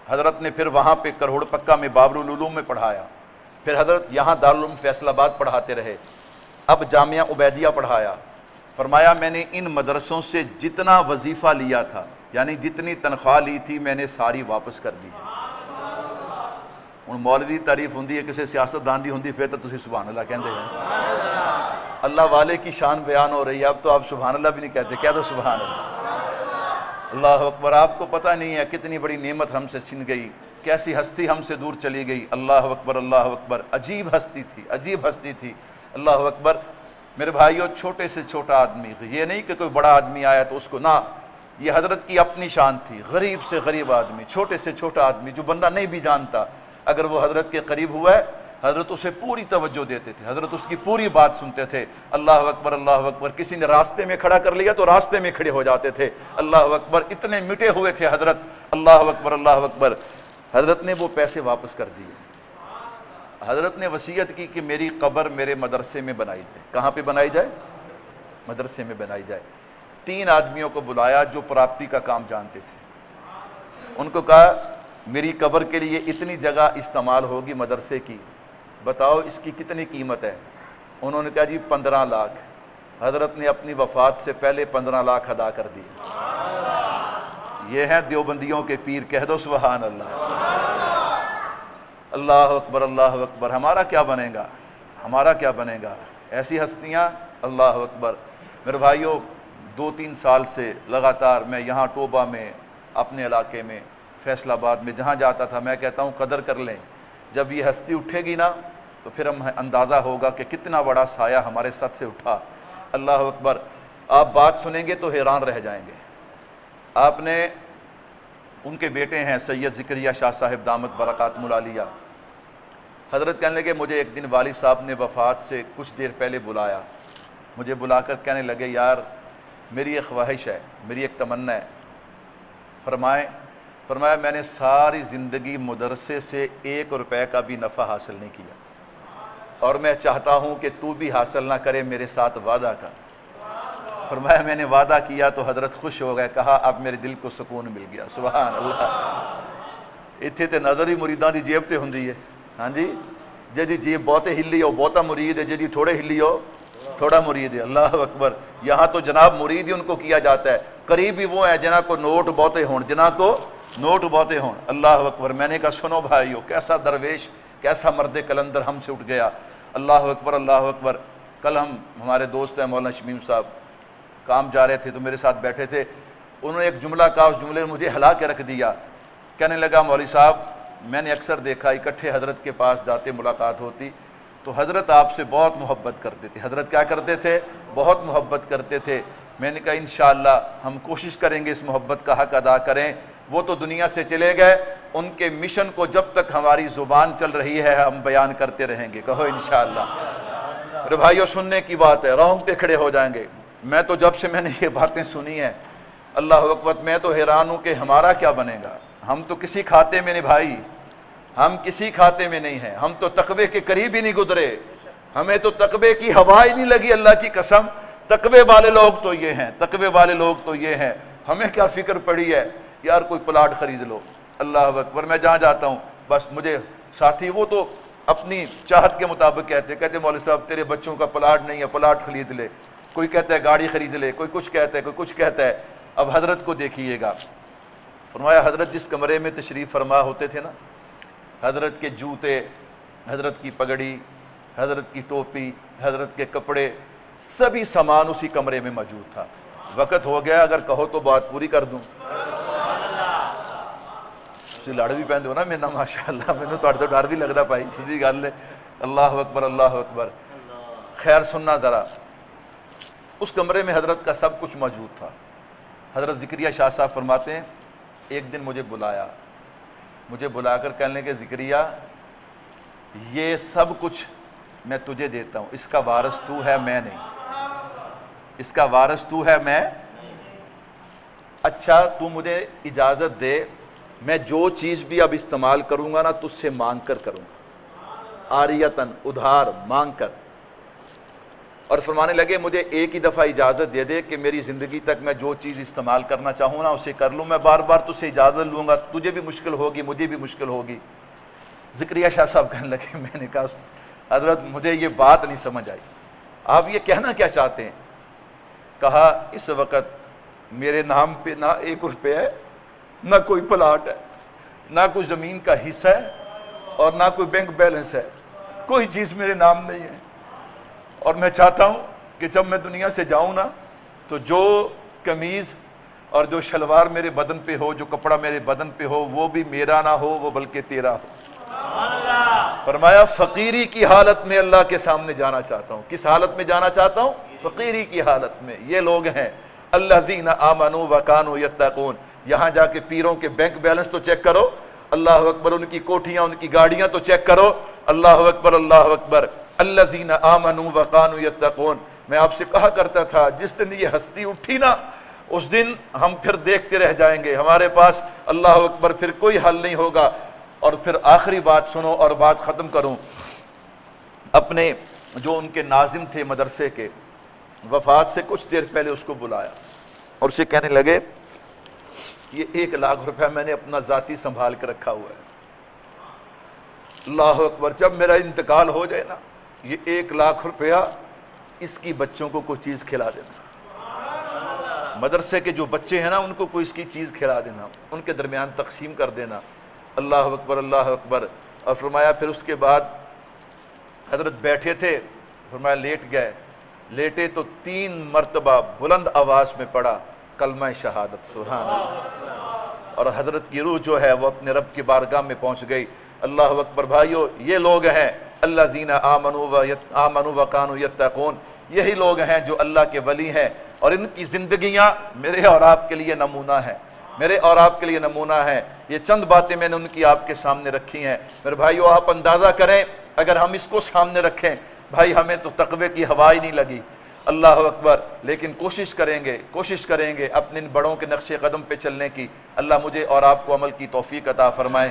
حضرت نے پھر وہاں پہ کروڑ پکا میں بابر العلوم میں پڑھایا، پھر حضرت یہاں دارالعلوم فیصل آباد پڑھاتے رہے، اب جامعہ عبیدیہ پڑھایا۔ فرمایا میں نے ان مدرسوں سے جتنا وظیفہ لیا تھا، یعنی جتنی تنخواہ لی تھی، میں نے ساری واپس کر دی۔ ہوں مولوی تعریف ہوندی ہے کسی سیاستدان دی ہوندی پھر تو تسی سبحان اللہ کہندے ہیں، اللہ والے کی شان بیان ہو رہی ہے، اب تو آپ سبحان اللہ بھی نہیں کہتے، کہہ دو سبحان اللہ۔ اللہ اکبر، آپ کو پتہ نہیں ہے کتنی بڑی نعمت ہم سے چھن گئی، کیسی ہستی ہم سے دور چلی گئی۔ اللہ اکبر، اللہ اکبر، عجیب ہستی تھی، عجیب ہستی تھی۔ اللہ اکبر میرے بھائیو، چھوٹے سے چھوٹا آدمی، یہ نہیں کہ کوئی بڑا آدمی آیا تو اس کو نہ، یہ حضرت کی اپنی شان تھی، غریب سے غریب آدمی، چھوٹے سے چھوٹا آدمی جو بندہ نہیں بھی جانتا، اگر وہ حضرت کے قریب ہوا ہے حضرت اسے پوری توجہ دیتے تھے، حضرت اس کی پوری بات سنتے تھے۔ اللہ اکبر، اللہ اکبر، کسی نے راستے میں کھڑا کر لیا تو راستے میں کھڑے ہو جاتے تھے۔ اللہ اکبر، اتنے مٹے ہوئے تھے حضرت۔ اللہ اکبر، اللہ اکبر، حضرت نے وہ پیسے واپس کر دیے۔ حضرت نے وصیت کی کہ میری قبر میرے مدرسے میں بنائی جائے۔ کہاں پہ بنائی جائے؟ مدرسے میں بنائی جائے۔ 3 آدمیوں کو بلایا جو پراپرٹی کا کام جانتے تھے، ان کو کہا میری قبر کے لیے اتنی جگہ استعمال ہوگی مدرسے کی، بتاؤ اس کی کتنی قیمت ہے؟ انہوں نے کہا جی 15 لاکھ۔ حضرت نے اپنی وفات سے پہلے 15 لاکھ ادا کر دیے۔ یہ ہیں دیوبندیوں کے پیر، کہہ دو سبحان اللہ۔ اللہ اکبر، اللہ اکبر، ہمارا کیا بنے گا؟ ہمارا کیا بنے گا؟ ایسی ہستیاں۔ اللہ اکبر میرے بھائیوں، 2-3 سال سے لگاتار میں یہاں ٹوبہ میں، اپنے علاقے میں، فیصل آباد میں جہاں جاتا تھا، میں کہتا ہوں قدر کر لیں، جب یہ ہستی اٹھے گی نا تو پھر ہم اندازہ ہوگا کہ کتنا بڑا سایہ ہمارے ساتھ سے اٹھا۔ اللہ اکبر، آپ بات سنیں گے تو حیران رہ جائیں گے۔ آپ نے، ان کے بیٹے ہیں سید ذکریہ شاہ صاحب دامت برکاتہم العالیہ، حضرت کہنے لگے مجھے ایک دن والد صاحب نے وفات سے کچھ دیر پہلے بلایا، مجھے بلا کر کہنے لگے یار میری ایک خواہش ہے، میری ایک تمنا ہے۔ فرمایا میں نے ساری زندگی مدرسے سے 1 روپے کا بھی نفع حاصل نہیں کیا، اور میں چاہتا ہوں کہ تو بھی حاصل نہ کرے، میرے ساتھ وعدہ کر۔ فرمایا میں نے وعدہ کیا تو حضرت خوش ہو گئے، کہا اب میرے دل کو سکون مل گیا۔ سبحان اللہ۔ اتنے تے نظر ہی مریداں دی جیب تے ہوندی ہے، ہاں جی، جی جیب بہتے ہلی ہو بہتا مرید ہے، جی تھوڑے ہلی ہو تھوڑا مرید ہے۔ اللہ اکبر، یہاں تو جناب مرید ہی ان کو کیا جاتا ہے، قریب ہی وہ ہے جنہاں کو نوٹ بہتے ہون، جنہاں کو نوٹ بہتے ہون۔ اللہ اکبر، میں نے کہا سنو بھائیو، کیسا درویش، کیسا مرد کلندر ہم سے اٹھ گیا۔ اللہ اکبر، اللہ اکبر۔ کل ہمارے دوست ہیں مولانا شمیم صاحب، کام جا رہے تھے تو میرے ساتھ بیٹھے تھے، انہوں نے ایک جملہ کہا، اس جملے نے مجھے ہلا کے رکھ دیا۔ کہنے لگا مولوی صاحب میں نے اکثر دیکھا اکٹھے حضرت کے پاس جاتے ملاقات ہوتی تو حضرت آپ سے بہت محبت کرتے تھے۔ حضرت کیا کرتے تھے؟ بہت محبت کرتے تھے۔ میں نے کہا انشاءاللہ ہم کوشش کریں گے اس محبت کا حق ادا کریں۔ وہ تو دنیا سے چلے گئے، ان کے مشن کو جب تک ہماری زبان چل رہی ہے ہم بیان کرتے رہیں گے، کہو انشاءاللہ۔ میرے بھائیو سننے کی بات ہے، رونگٹے کھڑے ہو جائیں گے۔ میں تو جب سے میں نے یہ باتیں سنی ہیں، اللہ اکبر، میں تو حیران ہوں کہ ہمارا کیا بنے گا۔ ہم تو کسی کھاتے میں نہیں بھائی، ہم کسی کھاتے میں نہیں ہیں، ہم تو تقوی کے قریب ہی نہیں گزرے، ہمیں تو تقوی کی ہوا ہی نہیں لگی، اللہ کی قسم۔ تقوی والے لوگ تو یہ ہیں، تقوی والے لوگ تو یہ ہیں، ہمیں کیا فکر پڑی ہے یار کوئی پلاٹ خرید لو۔ اللہ اکبر، میں جہاں جاتا ہوں بس مجھے ساتھی وہ تو اپنی چاہت کے مطابق کہتے مولوی صاحب تیرے بچوں کا پلاٹ نہیں ہے، پلاٹ خرید لے، کوئی کہتا ہے گاڑی خرید لے، کوئی کچھ کہتا ہے، کوئی کچھ کہتا ہے۔ اب حضرت کو دیکھیے گا، فرمایا حضرت جس کمرے میں تشریف فرما ہوتے تھے نا، حضرت کے جوتے، حضرت کی پگڑی، حضرت کی ٹوپی، حضرت کے کپڑے، سبھی سامان اسی کمرے میں موجود تھا۔ وقت ہو گیا، اگر کہو تو بات پوری کر دوں۔ تسی لڑ بھی پہندے ہو نا میرے نال ماشاءاللہ، مینوں تہاڈے تو ڈر بھی لگدا پائی، سیدھی گل ہے۔ اللہ اکبر، اللہ اکبر۔ خیر سننا ذرا، اس کمرے میں حضرت کا سب کچھ موجود تھا۔ حضرت ذکریہ شاہ صاحب فرماتے ہیں ایک دن مجھے بلا کر کہنے لگے ذکریہ یہ سب کچھ میں تجھے دیتا ہوں، اس کا وارث تو ہے میں نہیں، اس کا وارث تو ہے میں۔ اچھا تو مجھے اجازت دے، میں جو چیز بھی اب استعمال کروں گا نا تجھ سے مانگ کر کروں گا، عاریتاً، ادھار مانگ کر۔ اور فرمانے لگے مجھے ایک ہی دفعہ اجازت دے دے کہ میری زندگی تک میں جو چیز استعمال کرنا چاہوں نا اسے کر لوں، میں بار بار تجھ سے اجازت لوں گا، تجھے بھی مشکل ہوگی مجھے بھی مشکل ہوگی۔ ذکریہ شاہ صاحب کہنے لگے، میں نے کہا حضرت مجھے یہ بات نہیں سمجھ آئی، آپ یہ کہنا کیا چاہتے ہیں؟ کہا اس وقت میرے نام پہ نہ 1 روپے ہے، نہ کوئی پلاٹ ہے، نہ کوئی زمین کا حصہ ہے، اور نہ کوئی بینک بیلنس ہے، کوئی چیز میرے نام نہیں ہے، اور میں چاہتا ہوں کہ جب میں دنیا سے جاؤں نا تو جو قمیض اور جو شلوار میرے بدن پہ ہو، جو کپڑا میرے بدن پہ ہو، وہ بھی میرا نہ ہو، وہ بلکہ تیرا ہو۔ فرمایا فقیری کی حالت میں اللہ کے سامنے جانا چاہتا ہوں۔ کس حالت میں جانا چاہتا ہوں؟ فقیری کی حالت میں۔ یہ لوگ ہیں الذین آمنوا وکانوا یتقون۔ یہاں جا کے پیروں کے بینک بیلنس تو چیک کرو، اللہ اکبر، ان کی کوٹھیاں، ان کی گاڑیاں تو چیک کرو، اللہ اکبر اللہ اکبر۔ الذین آمنوا وکانوا یتقون۔ میں آپ سے کہا کرتا تھا جس دن یہ ہستی اٹھی نا، اس دن ہم پھر دیکھتے رہ جائیں گے، ہمارے پاس اللہ اکبر پھر کوئی حل نہیں ہوگا۔ اور پھر آخری بات سنو اور بات ختم کروں۔ اپنے جو ان کے ناظم تھے مدرسے کے، وفات سے کچھ دیر پہلے اس کو بلایا اور اسے کہنے لگے یہ 1,00,000 روپے میں نے اپنا ذاتی سنبھال کے رکھا ہوا ہے، اللہ اکبر، جب میرا انتقال ہو جائے نا یہ 1,00,000 روپیہ اس کی بچوں کو کوئی چیز کھلا دینا، مدرسے کے جو بچے ہیں نا ان کو کوئی اس کی چیز کھلا دینا، ان کے درمیان تقسیم کر دینا، اللہ اکبر اللہ اکبر۔ اور فرمایا پھر اس کے بعد حضرت بیٹھے تھے، فرمایا لیٹ گئے، لیٹے تو 3 مرتبہ بلند آواز میں پڑھا کلمہ شہادت، سبحان اللہ، اور حضرت کی روح جو ہے وہ اپنے رب کی بارگاہ میں پہنچ گئی۔ اللہ اکبر۔ بھائیو یہ لوگ ہیں الذین آمنوا وکانوا یتقون، یہی لوگ ہیں جو اللہ کے ولی ہیں، اور ان کی زندگیاں میرے اور آپ کے لیے نمونہ ہیں، میرے اور آپ کے لیے نمونہ ہیں۔ یہ چند باتیں میں نے ان کی آپ کے سامنے رکھی ہیں۔ میرے بھائیو آپ اندازہ کریں اگر ہم اس کو سامنے رکھیں، بھائی ہمیں تو تقوی کی ہوا ہی نہیں لگی، اللہ اکبر۔ لیکن کوشش کریں گے اپنے ان بڑوں کے نقش قدم پہ چلنے کی۔ اللہ مجھے اور آپ کو عمل کی توفیق عطا فرمائے۔